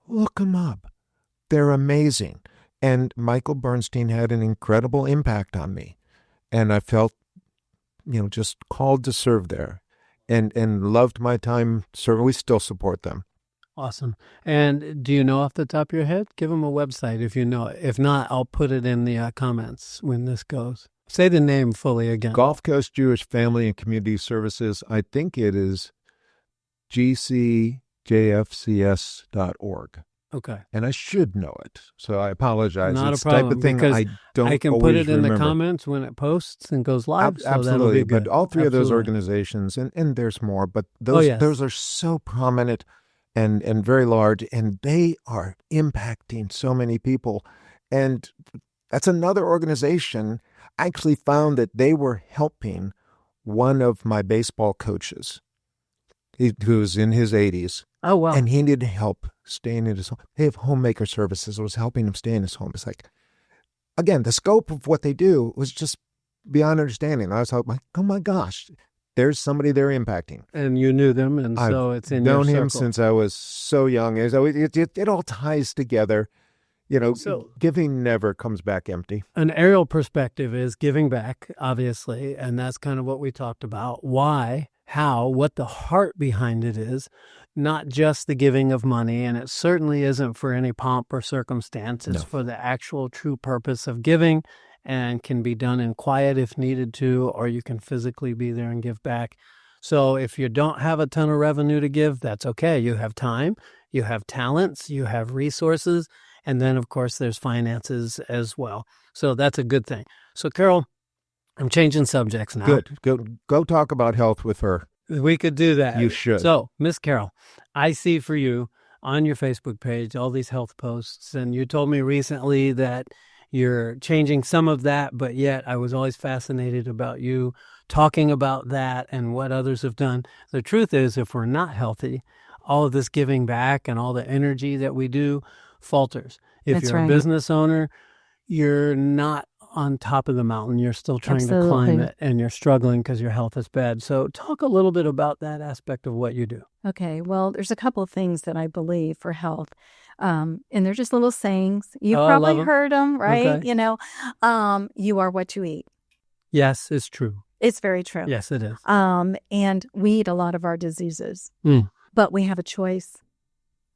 look them up. They're amazing. And Michael Bernstein had an incredible impact on me. And I felt, just called to serve there and loved my time serving. We still support them. Awesome. And do you know off the top of your head? Give them a website if you know it. If not, I'll put it in the comments when this goes. Say the name fully again. Gulf Coast Jewish Family and Community Services. I think it is gcjfcs.org. Okay. And I should know it, so I apologize. Not it's a problem, the type of thing because I don't I can always put it in remember. the comments when it posts and goes live. So Absolutely, that'll be good. but all three of those Absolutely. organizations, and there's more, but those are so prominent and very large, and they are impacting so many people. And that's another organization. I actually found that they were helping one of my baseball coaches, who's in his 80s. Oh, wow. And he needed help staying in his home. They have homemaker services. It was helping him stay in his home. It's like, again, the scope of what they do was just beyond understanding. I was like, oh my gosh, there's somebody they're impacting. And you knew them, and so it's in your circle. I've known him circle. since I was so young. So it all ties together. So- giving never comes back empty. An aerial perspective is giving back, obviously, and that's kind of what we talked about. Why, how, what the heart behind it is, not just the giving of money, and it certainly isn't for any pomp or circumstance. It's for the actual true purpose of giving, and can be done in quiet if needed to, or you can physically be there and give back. So if you don't have a ton of revenue to give, that's okay. You have time, you have talents, you have resources, and then, of course, there's finances as well. So that's a good thing. So, Carol, I'm changing subjects now. Good. Go talk about health with her. We could do that. You should. So, Miss Carol, I see for you on your Facebook page all these health posts, and you told me recently that you're changing some of that, but yet I was always fascinated about you talking about that and what others have done. The truth is, if we're not healthy, all of this giving back and all the energy that we do falters. If That's you're right. a business owner, you're not on top of the mountain. You're still trying to Absolutely. climb it, and you're struggling because your health is bad. So talk a little bit about that aspect of what you do. Okay, well, there's a couple of things that I believe for health. And they're just little sayings. You've Oh, I love probably 'em. heard them, right? Okay. You know, you are what you eat. Yes, it's true. It's very true. Yes, it is. And we eat a lot of our diseases, Mm. but we have a choice.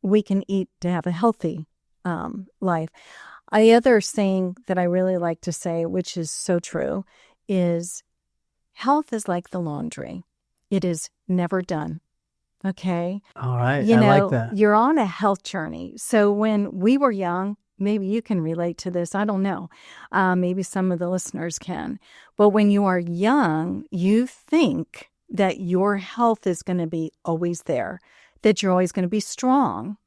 We can eat to have a healthy life. The other saying that I really like to say, which is so true, is health is like the laundry. It is never done. Okay? All right. You I know, like that. you're on a health journey. So when we were young, maybe you can relate to this. I don't know. Maybe some of the listeners can. But when you are young, you think that your health is going to be always there, that you're always going to be strong,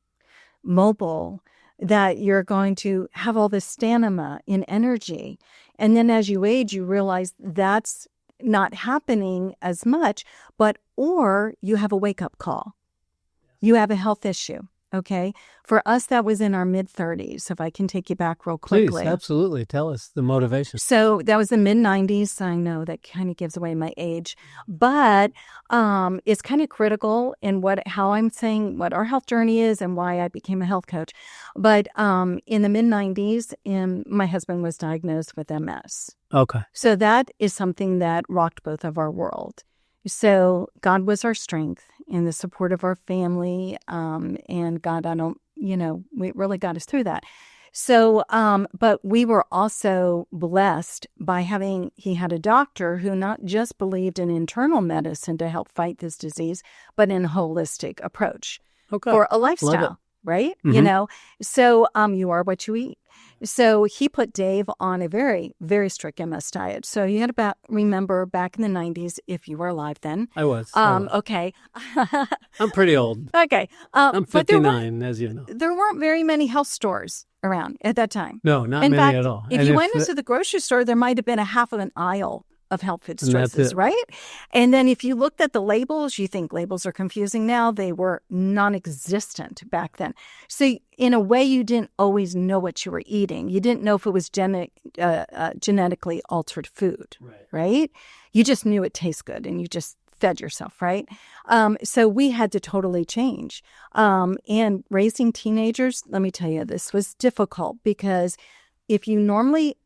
mobile, that you're going to have all this stamina and energy. And then as you age, you realize that's not happening as much, or you have a wake-up call. You have a health issue, okay? For us, that was in our mid-30s, if I can take you back real quickly. Please, absolutely. Tell us the motivation. So that was the mid-90s. I know that kind of gives away my age, but it's kind of critical in how I'm saying what our health journey is and why I became a health coach. But in the mid-90s, my husband was diagnosed with MS. Okay. So that is something that rocked both of our world. So God was our strength and the support of our family. And God, we really got us through that. So, but we were also blessed by he had a doctor who not just believed in internal medicine to help fight this disease, but in a holistic approach for a lifestyle, right? Mm-hmm. You know, so you are what you eat. So he put Dave on a very, very strict MS diet. So you had to remember back in the 90s, if you were alive then. I was. Okay. I'm pretty old. Okay. I'm 59, as you know. There weren't very many health stores around at that time. No, not in many fact, at all. If you went into the grocery store, there might have been a half of an aisle of health food choices, right? And then if you looked at the labels, you think labels are confusing now. They were non-existent back then. So in a way, you didn't always know what you were eating. You didn't know if it was genetically altered food, right? You just knew it tastes good and you just fed yourself, right? So we had to totally change. And raising teenagers, let me tell you, this was difficult because if you normally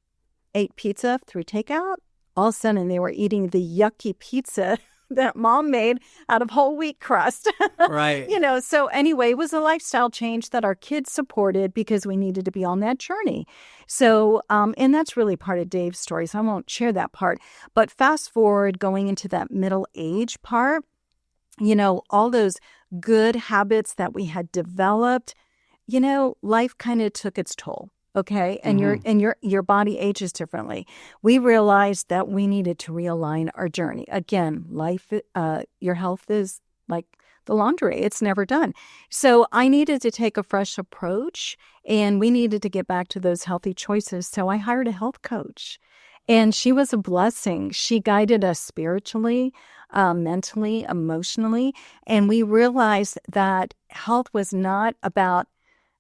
ate pizza through takeout, all of a sudden they were eating the yucky pizza that mom made out of whole wheat crust. Right. You know, so anyway, it was a lifestyle change that our kids supported because we needed to be on that journey. So, and that's really part of Dave's story, so I won't share that part. But fast forward, going into that middle age part, you know, all those good habits that we had developed, you know, life kind of took its toll. Okay. And your body ages differently. We realized that we needed to realign our journey. Again, life, your health is like the laundry. It's never done. So I needed to take a fresh approach and we needed to get back to those healthy choices. So I hired a health coach and she was a blessing. She guided us spiritually, mentally, emotionally. And we realized that health was not about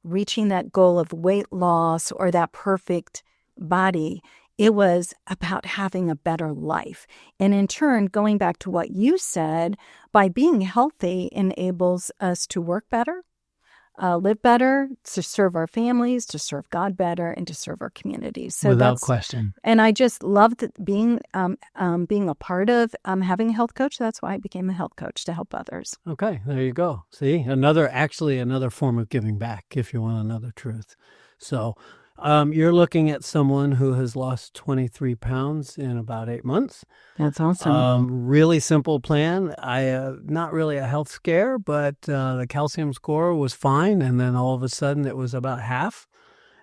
reaching that goal of weight loss or that perfect body. It was about having a better life. And in turn, going back to what you said, by being healthy enables us to work better, live better, to serve our families, to serve God better, and to serve our communities. So without question. And I just loved being a part of having a health coach. That's why I became a health coach, to help others. Okay, there you go. See, another form of giving back, if you want another truth. So you're looking at someone who has lost 23 pounds in about 8 months. That's awesome. Really simple plan. Not really a health scare, but the calcium score was fine. And then all of a sudden it was about half.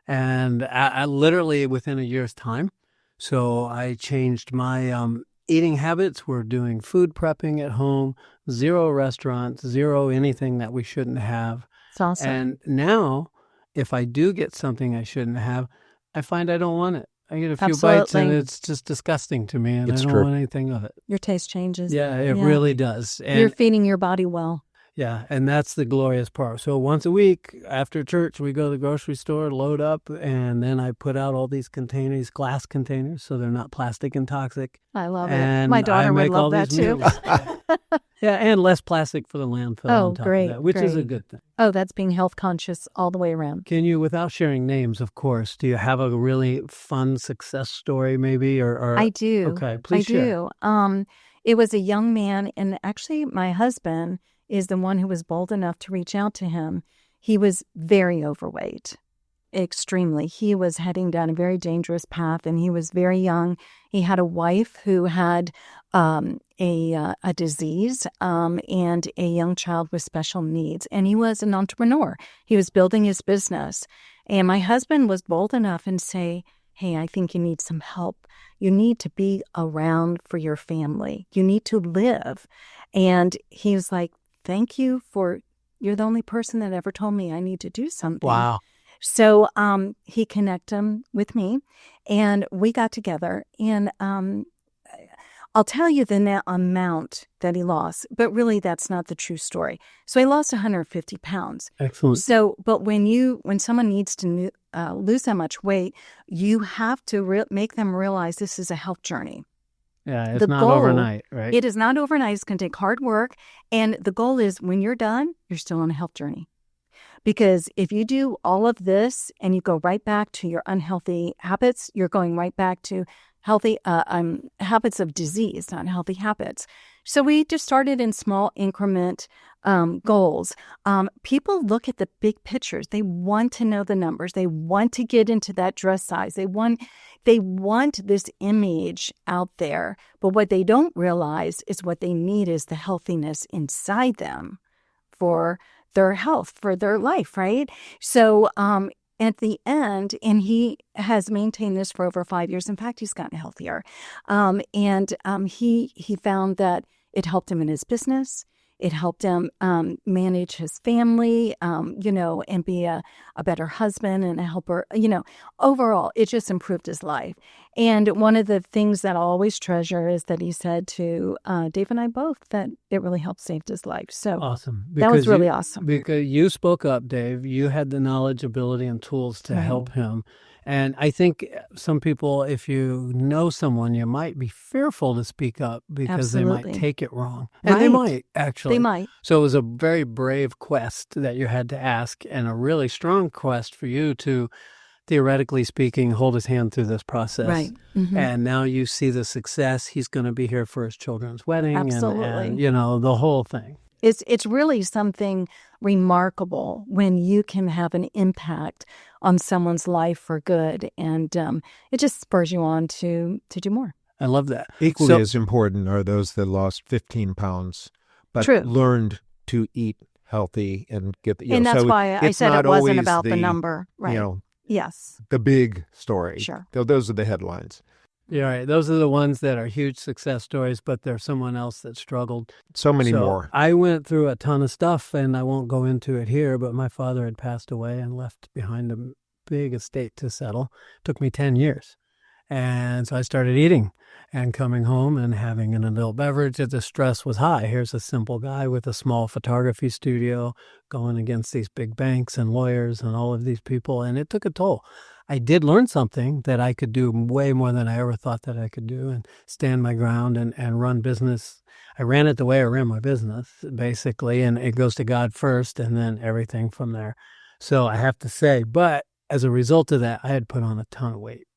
And I literally within a year's time. So I changed my eating habits. We're doing food prepping at home, 0 restaurants, 0 anything that we shouldn't have. It's awesome. And now, if I do get something I shouldn't have, I find I don't want it. I get a few bites and it's just disgusting to me and I don't want anything of it. Your taste changes. Yeah, it really does. And you're feeding your body well. Yeah, and that's the glorious part. So once a week after church, we go to the grocery store, load up, and then I put out all these containers, glass containers, so they're not plastic and toxic. I love it. And My daughter I would make all love that these too. meals. Yeah, and less plastic for the landfill Oh, on top great, of that, which is a great. good thing. Oh, that's being health conscious all the way around. Can you, without sharing names, of course, do you have a really fun success story maybe? Or I do. Okay, please I share. do. It was a young man, and actually my husband is the one who was bold enough to reach out to him. He was very overweight, extremely. He was heading down a very dangerous path, and he was very young. He had a wife who had a disease and a young child with special needs, and he was an entrepreneur. He was building his business, and my husband was bold enough and say, hey, I think you need some help. You need to be around for your family. You need to live. And he was like, thank you you're the only person that ever told me I need to do something. Wow. So he connected him with me, and we got together, and I'll tell you the amount that he lost, but really that's not the true story. So he lost 150 pounds. Excellent. So, but when someone needs to lose that much weight, you have to make them realize this is a health journey. Yeah, it's The not goal- overnight, right? It is not overnight. It's going to take hard work. And the goal is when you're done, you're still on a health journey. Because if you do all of this and you go right back to your unhealthy habits, you're going right back to healthy habits of disease, not healthy habits. So we just started in small increment goals. People look at the big pictures. They want to know the numbers. They want to get into that dress size. They want this image out there. But what they don't realize is what they need is the healthiness inside them for their health, for their life, right? So at the end, and he has maintained this for over 5 years. In fact, he's gotten healthier. He found that it helped him in his business. It helped him manage his family, and be a better husband and a helper. Overall, it just improved his life. And one of the things that I always treasure is that he said to Dave and I both that it really helped save his life. So awesome. that was really awesome. Because you spoke up, Dave. You had the knowledge, ability, and tools to help him. And I think some people, if you know someone, you might be fearful to speak up because they might take it wrong. And they might, actually. They might. So it was a very brave quest that you had to ask, and a really strong quest for you to, theoretically speaking, hold his hand through this process. Right. Mm-hmm. And now you see the success. He's going to be here for his children's wedding. Absolutely. And the whole thing. It's really something remarkable when you can have an impact on someone's life for good, and it just spurs you on to do more. I love that. Equally as important are those that lost 15 pounds, but True. learned to eat healthy and get the. And that's so why I it's said not it wasn't always about the number, right? Yes. The big story. Sure. Those are the headlines. Yeah, right. Those are the ones that are huge success stories, but there's someone else that struggled. So many more. I went through a ton of stuff, and I won't go into it here, but my father had passed away and left behind a big estate to settle. It took me 10 years. And so I started eating and coming home and having an adult beverage. The stress was high. Here's a simple guy with a small photography studio going against these big banks and lawyers and all of these people, and it took a toll. I did learn something that I could do way more than I ever thought that I could do, and stand my ground and run business. I ran it the way I ran my business, basically, and it goes to God first and then everything from there. So I have to say, but as a result of that, I had put on a ton of weight.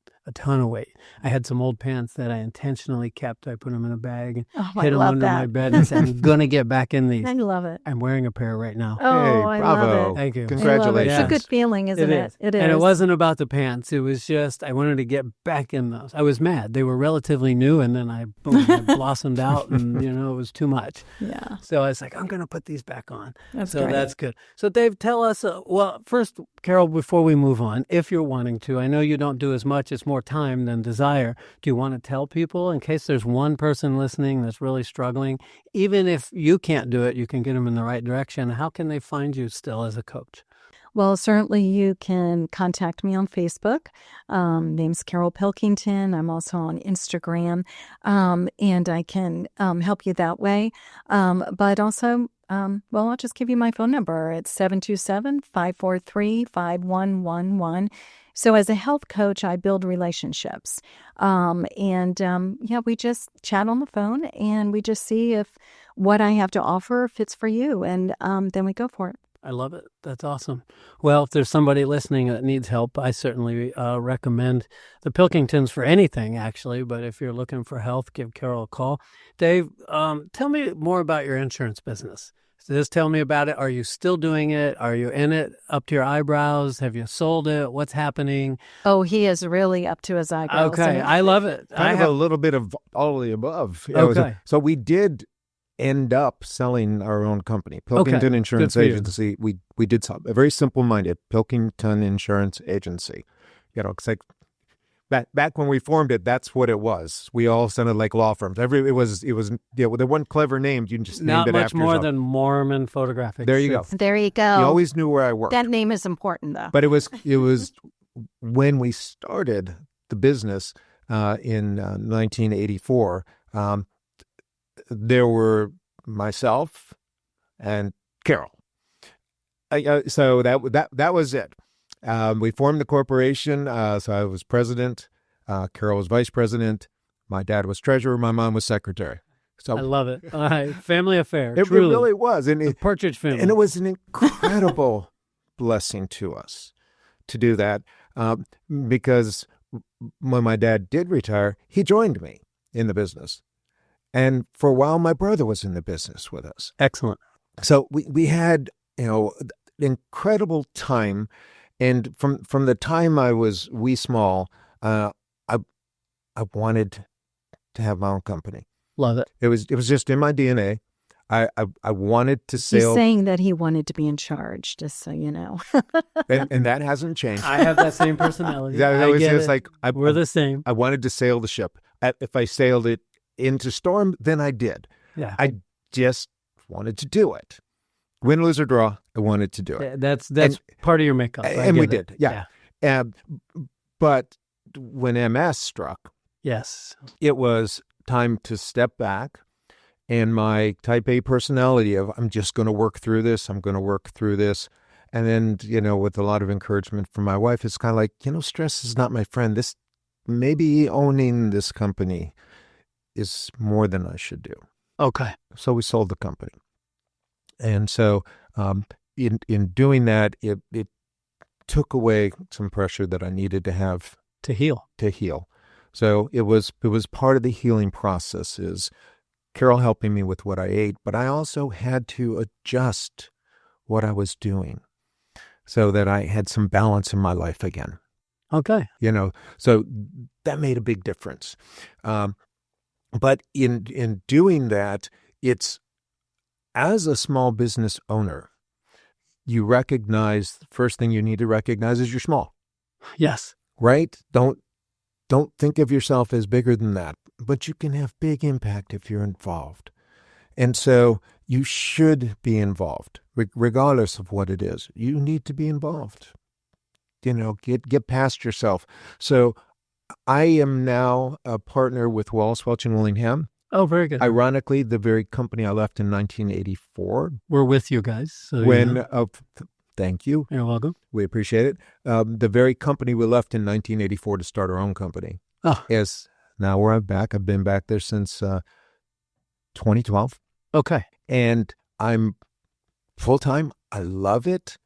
I had some old pants that I intentionally kept. I put them in a bag and hid them under my bed and said, I'm going to get back in these. I love it. I'm wearing a pair right now. Oh, Hey, I bravo. love it. Thank you. Congratulations. It's a good feeling, isn't it? It is. And it wasn't about the pants. It was just I wanted to get back in those. I was mad. They were relatively new, and then I blossomed out, and, it was too much. Yeah. So I was like, I'm going to put these back on. That's so great. that's good. So Dave, tell us, first, Carol, before we move on, if you're wanting to, I know you don't do as much. It's more time than desire. Do you want to tell people, in case there's one person listening that's really struggling, even if you can't do it, you can get them in the right direction. How can they find you still as a coach? Well, certainly you can contact me on Facebook. Name's Carol Pilkington. I'm also on Instagram, and I can help you that way. But also, I'll just give you my phone number. It's 727-543-5111. So as a health coach, I build relationships. We just chat on the phone and we just see if what I have to offer fits for you. And then we go for it. I love it. That's awesome. Well, if there's somebody listening that needs help, I certainly recommend the Pilkingtons for anything, actually. But if you're looking for health, give Carol a call. Dave, tell me more about your insurance business. Just tell me about it. Are you still doing it? Are you in it up to your eyebrows? Have you sold it? What's happening? Oh, he is really up to his eyebrows. Okay, I love it. I have a little bit of all of the above. Okay. So we did end up selling our own company, Pilkington Insurance Agency. We did a very simple-minded Pilkington Insurance Agency. It's like back when we formed it, that's what it was. We all sounded like law firms. There weren't clever names. You just named it after yourself. Not much more than Moorman Photographic. There you go. There you go. You always knew where I worked. That name is important, though. But it was when we started the business in 1984. There were myself and Carol. So that was it. We formed the corporation. So I was president. Carol was vice president. My dad was treasurer. My mom was secretary. So I love it. All right. Family affair. It truly. really was. And the Partridge Family. And it was an incredible blessing to us to do that because when my dad did retire, he joined me in the business. And for a while, my brother was in the business with us. Excellent. So we had, incredible time. And from the time I was wee small, I wanted to have my own company. Love it. It was just in my DNA. I wanted to sail. He's saying that he wanted to be in charge, just so you know. and that hasn't changed. I have that same personality. We're the same. I wanted to sail the ship. If I sailed it into storm, then I did. Yeah. I just wanted to do it. Win, lose, or draw, I wanted to do it. That's part of your makeup. And we did, yeah. But when MS struck, yes, it was time to step back. And my type A personality of, I'm just going to work through this. I'm going to work through this. And then, with a lot of encouragement from my wife, it's kind of like, stress is not my friend. This maybe owning this company is more than I should do. Okay. So we sold the company. And so in doing that, it took away some pressure that I needed to have to heal. So it was part of the healing process is Carol helping me with what I ate, but I also had to adjust what I was doing so that I had some balance in my life again. Okay. So that made a big difference. But in doing that, it's as a small business owner, you recognize the first thing you need to recognize is you're small. Yes. Right? Don't think of yourself as bigger than that, but you can have big impact if you're involved. And so you should be involved, regardless of what it is. You need to be involved. Get past yourself. So I am now a partner with Wallace, Welch & Willingham. Oh, very good. Ironically, the very company I left in 1984. We're with you guys. So thank you. You're welcome. We appreciate it. The very company we left in 1984 to start our own company. Oh. Is now where I'm back. I've been back there since 2012. Okay. And I'm full-time. I love it.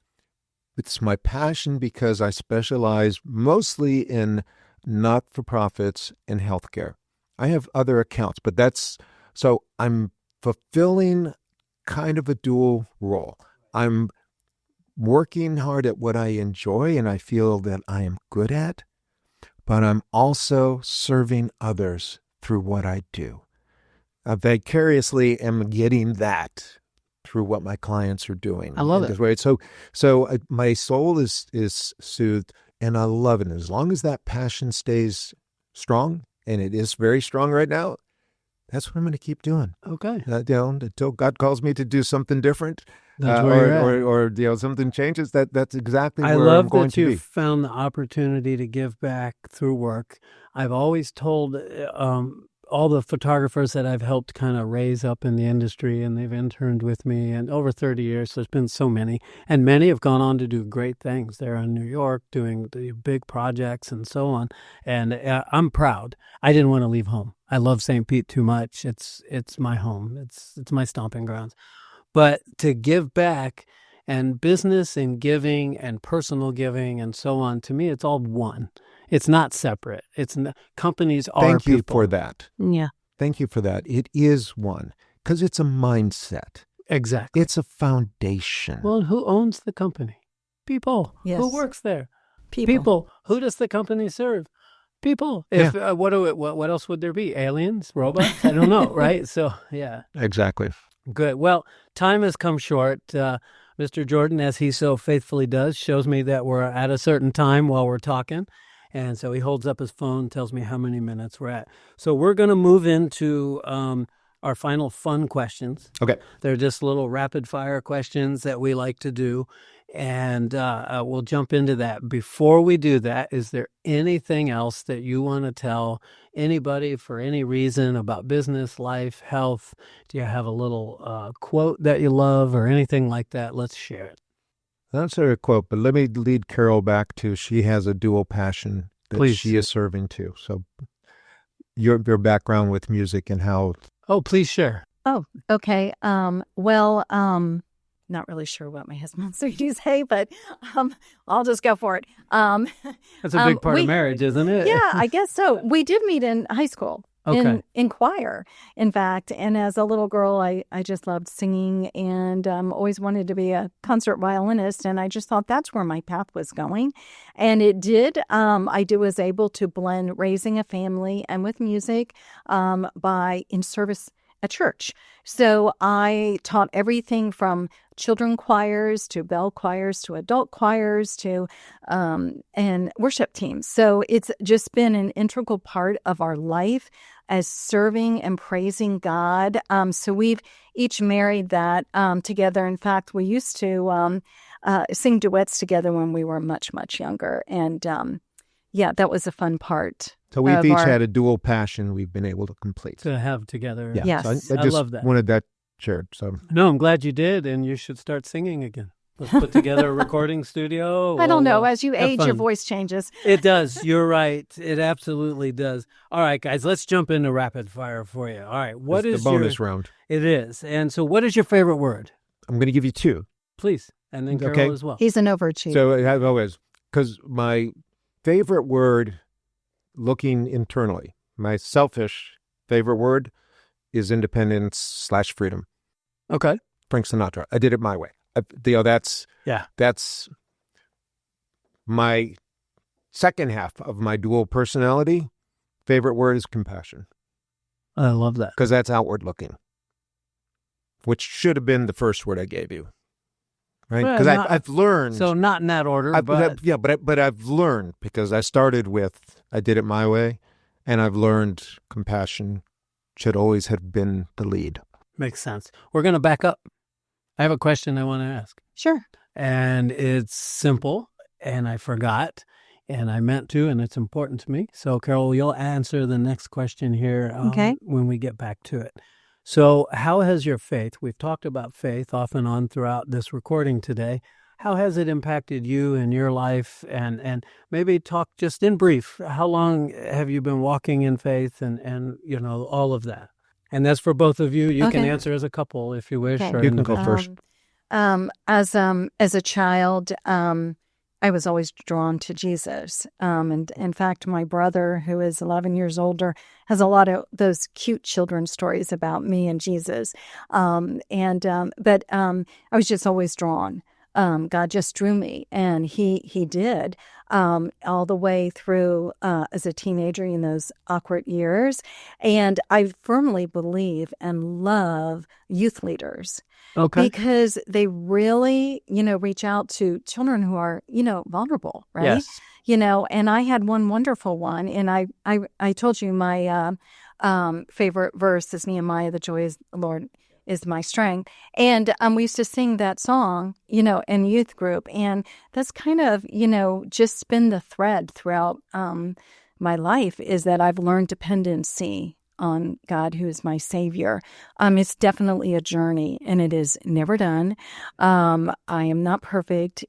It's my passion because I specialize mostly in not-for-profits and healthcare. I have other accounts, but so I'm fulfilling kind of a dual role. I'm working hard at what I enjoy and I feel that I am good at, but I'm also serving others through what I do. I vicariously am getting that through what my clients are doing. I love it. Right? So my soul is soothed and I love it. And as long as that passion stays strong, and it is very strong right now, that's what I'm going to keep doing. Okay. Until God calls me to do something different, That's where you're at. or something changes, that's exactly I where love I'm going that to be. you found the opportunity to give back through work. I've always told all the photographers that I've helped kind of raise up in the industry, and they've interned with me, and over 30 years, there's been so many, and many have gone on to do great things. They're in New York doing the big projects and so on, and I'm proud. I didn't want to leave home. I love St. Pete too much. It's my home. It's my stomping grounds. But to give back, and business and giving and personal giving and so on, to me, it's all one. It's not separate. Companies are Thank you people. for that. Yeah. Thank you for that. It is one, because it's a mindset. Exactly. It's a foundation. Well, who owns the company? People. Yes. Who works there? People. Who does the company serve? People. If what else would there be? Aliens? Robots? I don't know, right? So, yeah. Exactly. Good. Well, time has come short. Mr. Jordan, as he so faithfully does, shows me that we're at a certain time while we're talking. And so he holds up his phone, tells me how many minutes we're at. So we're going to move into our final fun questions. Okay. They're just little rapid fire questions that we like to do. And we'll jump into that. Before we do that, is there anything else that you want to tell anybody for any reason about business, life, health? Do you have a little quote that you love or anything like that? Let's share it. That's a quote, but let me lead Carol back to she has a dual passion that Please. she is serving to. So your background with music and how... Oh, please share. Oh, okay. Not really sure what my husband wants me to say, but I'll just go for it. That's a big part of marriage, isn't it? Yeah, I guess so. We did meet in high school. Okay. In choir, in fact. And as a little girl, I just loved singing and always wanted to be a concert violinist. And I just thought that's where my path was going. And it did. Was able to blend raising a family and with music by in service at church. So I taught everything from children choirs to bell choirs to adult choirs to and worship teams. So it's just been an integral part of our life as serving and praising God. So we've each married that together. In fact, we used to sing duets together when we were much, much younger. And that was a fun part. So we've each had a dual passion we've been able to complete. To have together. Yeah. Yes. So I I love that. wanted that shared. So No, I'm glad you did, and you should start singing again. Let's put together a recording studio. I don't know. As you have age, your fun. voice changes. It does. You're right. It absolutely does. All right, guys, let's jump into rapid fire for you. All right, what it's is the bonus round? It is. And so what is your favorite word? I'm going to give you two. Please. And then Carol Okay. as well. He's an overachiever. So I've always, because my favorite word, looking internally, my selfish favorite word is independence/freedom. Okay. Frank Sinatra. I did it my way. That's my second half of my dual personality. Favorite word is compassion, I love that. because that's outward looking, which should have been the first word I gave you, right? Well, Because not- I've learned. So not in that order, but I've learned, because I started with I did it my way, and I've learned compassion should always have been the lead. makes sense. We're going to back up. I have a question I want to ask. Sure. And it's simple, and I forgot, and I meant to, and it's important to me. So, Carol, you'll answer the next question here Okay. when we get back to it. So, how has your faith, we've talked about faith off and on throughout this recording today, how has it impacted you in your life? And maybe talk just in brief, how long have you been walking in faith and all of that? And that's for both of you. You can Okay. answer as a couple if you wish. Okay. Or You can go individually. first. As a child, I was always drawn to Jesus. And in fact, my brother, who is 11 years older, has a lot of those cute children's stories about me and Jesus. But I was just always drawn. God just drew me, and he did all the way through as a teenager in those awkward years. And I firmly believe and love youth leaders. Okay. Because they really, reach out to children who are, vulnerable, right? Yes. And I had one wonderful one, and I told you my favorite verse is Nehemiah, the joy is the Lord is my strength. And we used to sing that song, in youth group. And that's kind of, just been the thread throughout my life, is that I've learned dependency on God, who is my Savior. It's definitely a journey, and it is never done. I am not perfect,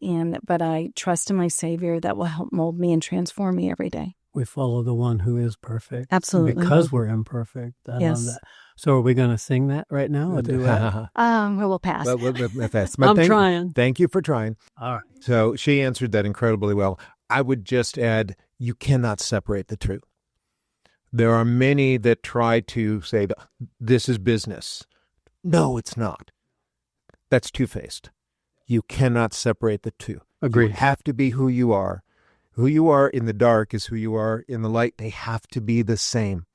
but I trust in my Savior that will help mold me and transform me every day. We follow the one who is perfect. Absolutely. Because we're imperfect. I love that. So are we going to sing that right now? A duet? We'll pass. I'm trying. Thank you for trying. All right. So she answered that incredibly well. I would just add, you cannot separate the two. There are many that try to say, this is business. No, it's not. That's two-faced. You cannot separate the two. Agreed. You have to be who you are. Who you are in the dark is who you are in the light. They have to be the same.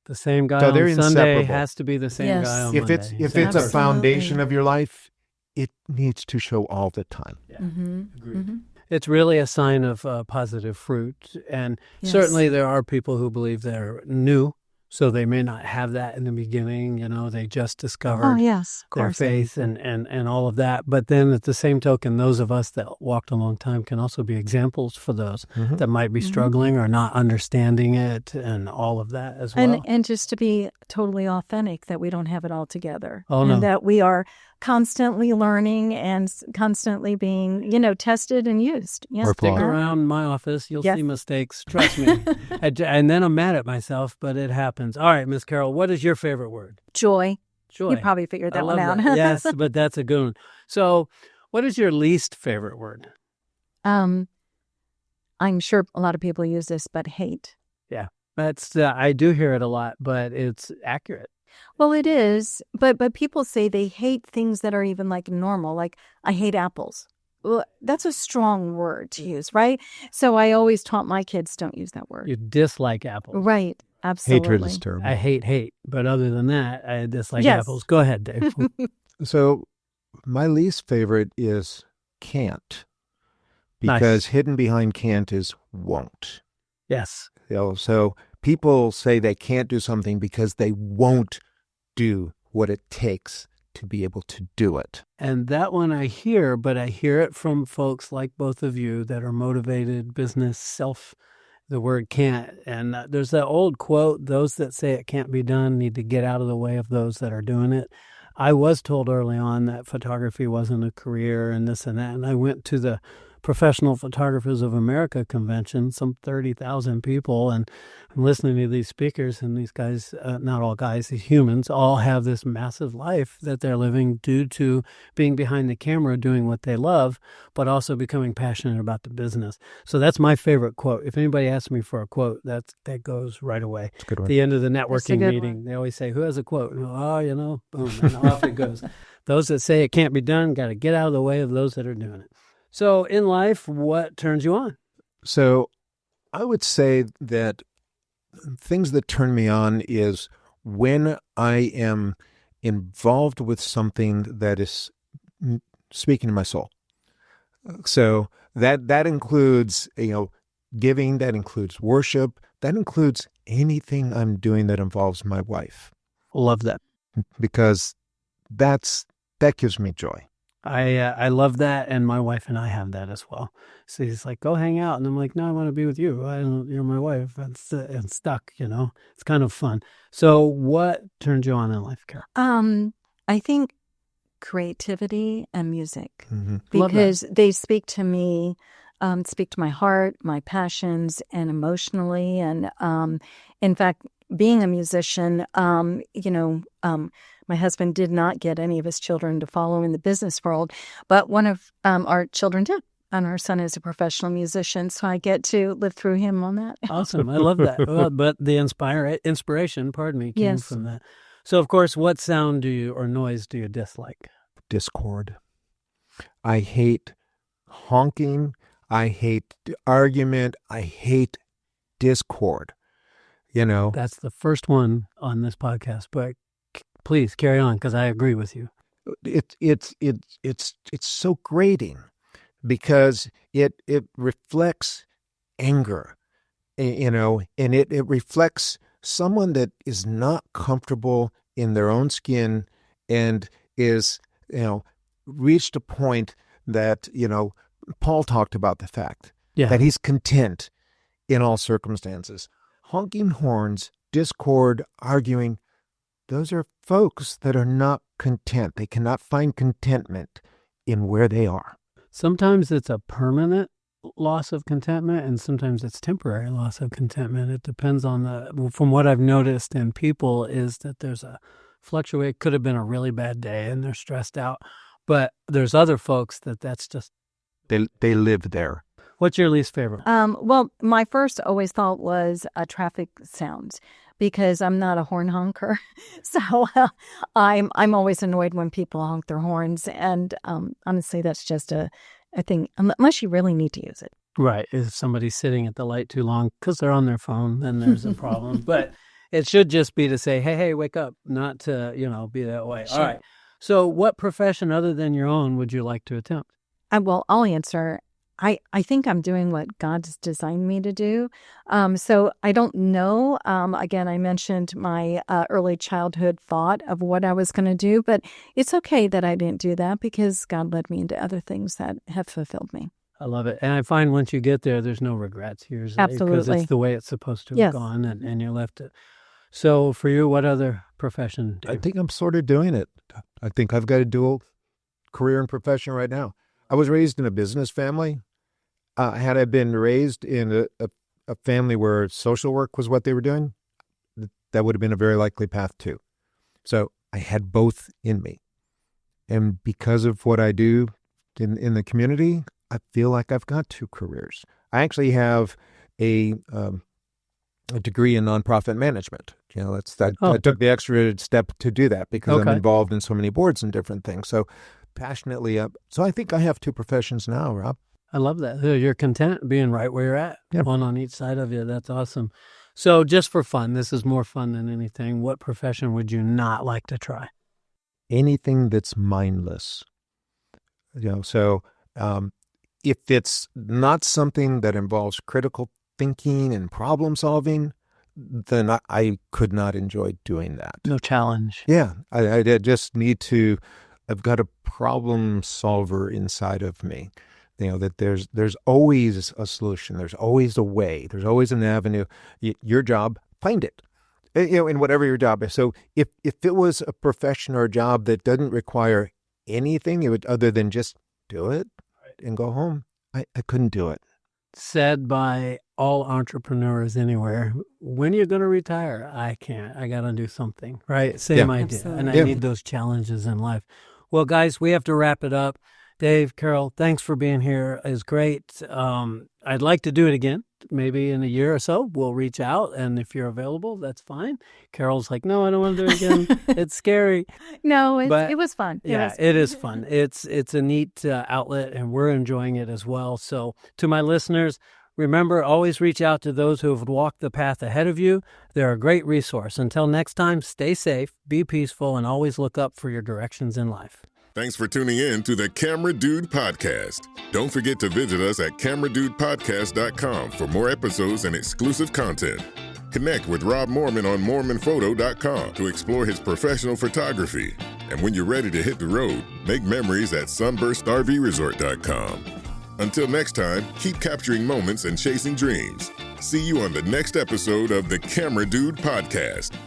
The same guy So they're on Sunday inseparable. has to be the same Yes. guy on If Monday. it's Absolutely. a foundation of your life, it needs to show all the time. Yeah. Mm-hmm. Mm-hmm. It's really a sign of positive fruit. And Yes. certainly there are people who believe they're new, so they may not have that in the beginning. They just discovered Oh, yes, of their course. faith and all of that. But then at the same token, those of us that walked a long time can also be examples for those that might be struggling or not understanding it and all of that as well. And just to be totally authentic, that we don't have it all together. Oh, and no. that we are constantly learning and constantly being, tested and used. Yes. Or Stick flawed. around my office. You'll Yes. see mistakes. Trust me. And then I'm mad at myself, but it happens. All right, Miss Carol, what is your favorite word? Joy. Joy. You probably figured I that love one out. that. Yes, but that's a good one. So what is your least favorite word? I'm sure a lot of people use this, but hate. That's I do hear it a lot, but it's accurate. Well, it is, but people say they hate things that are even like normal, like I hate apples. Well, that's a strong word to use, right? So I always taught my kids, don't use that word. You dislike apples. Right, absolutely. Hatred is terrible. I hate, but other than that, I dislike Yes. apples. Go ahead, Dave. So my least favorite is can't, Nice. because hidden behind can't is won't. Yes. So people say they can't do something because they won't do what it takes to be able to do it. And that one I hear, but I hear it from folks like both of you that are motivated, business, self, the word can't. And there's that old quote, those that say it can't be done need to get out of the way of those that are doing it. I was told early on that photography wasn't a career and this and that. And I went to the Professional Photographers of America convention, some 30,000 people, and I'm listening to these speakers, and these guys, not all guys, these humans, all have this massive life that they're living due to being behind the camera doing what they love, but also becoming passionate about the business. So that's my favorite quote. If anybody asks me for a quote, that goes right away. It's a good At one. the end of the That's a networking good meeting, one. they always say, who has a quote? And, boom, and off it goes. Those that say it can't be done got to get out of the way of those that are doing it. So in life, what turns you on? So I would say that things that turn me on is when I am involved with something that is speaking to my soul. So that includes, giving, that includes worship, that includes anything I'm doing that involves my wife, Love that. because that gives me joy. I love that, and my wife and I have that as well. So he's like, go hang out. And I'm like, no, I want to be with you. You're my wife. And stuck, It's kind of fun. So what turns you on in life, Carol? I think creativity and music, Mm-hmm. Love that. because they speak to me, speak to my heart, my passions, and emotionally. And in fact, being a musician, my husband did not get any of his children to follow in the business world, but one of our children did. And our son is a professional musician, so I get to live through him on that. Awesome. I love that. Well, but the inspiration, came Yes. from that. So, of course, what sound or noise do you dislike? Discord. I hate honking. I hate argument. I hate discord. That's the first one on this podcast, but please carry on, because I agree with you. It's so grating, because it reflects anger, and it reflects someone that is not comfortable in their own skin and is, reached a point that, Paul talked about the fact that he's content in all circumstances. Honking horns, discord, arguing, those are folks that are not content. They cannot find contentment in where they are. Sometimes it's a permanent loss of contentment, and sometimes it's temporary loss of contentment. It depends on from what I've noticed in people is that there's a fluctuate. It could have been a really bad day and they're stressed out, but there's other folks that's just. They live there. What's your least favorite? Well, my first always thought was traffic sounds, because I'm not a horn honker. So I'm always annoyed when people honk their horns. And honestly, that's just a thing, unless you really need to use it. Right. If somebody's sitting at the light too long because they're on their phone, then there's a problem. But it should just be to say, hey, wake up, not to, be that way. Sure. All right. So what profession other than your own would you like to attempt? Well, I'll answer. I think I'm doing what God's designed me to do. So I don't know. Again, I mentioned my early childhood thought of what I was going to do, but it's okay that I didn't do that because God led me into other things that have fulfilled me. I love it. And I find once you get there, there's no regrets usually. Absolutely. Because it's the way it's supposed to have gone and you left it. So for you, what other profession? I think I'm sort of doing it. I think I've got a dual career and profession right now. I was raised in a business family. Had I been raised in a family where social work was what they were doing, that would have been a very likely path too. So I had both in me. And because of what I do in the community, I feel like I've got two careers. I actually have a degree in nonprofit management. I took the extra step to do that because I'm involved in so many boards and different things. So passionately up. So I think I have two professions now, Rob. I love that. You're content being right where you're at, Yep. one on each side of you. That's awesome. So just for fun, this is more fun than anything. What profession would you not like to try? Anything that's mindless. So if it's not something that involves critical thinking and problem solving, then I could not enjoy doing that. No challenge. Yeah, I just need to. I've got a problem solver inside of me. That there's always a solution. There's always a way. There's always an avenue. Your job, find it. In whatever your job is. So if it was a profession or a job that doesn't require anything, other than just do it and go home, I couldn't do it. Said by all entrepreneurs anywhere, when are you going to retire? I can't. I got to do something, right? Same idea. Absolutely. And I need those challenges in life. Well, guys, we have to wrap it up. Dave, Carol, thanks for being here. It's great. I'd like to do it again. Maybe in a year or so, we'll reach out. And if you're available, that's fine. Carol's like, no, I don't want to do it again. It's scary. No, But it was fun. It is fun. It's a neat outlet, and we're enjoying it as well. So to my listeners, remember, always reach out to those who have walked the path ahead of you. They're a great resource. Until next time, stay safe, be peaceful, and always look up for your directions in life. Thanks for tuning in to the Camera Dude Podcast. Don't forget to visit us at cameradudepodcast.com for more episodes and exclusive content. Connect with Rob Moorman on moormanphoto.com to explore his professional photography. And when you're ready to hit the road, make memories at sunburstrvresort.com. Until next time, keep capturing moments and chasing dreams. See you on the next episode of the Camera Dude Podcast.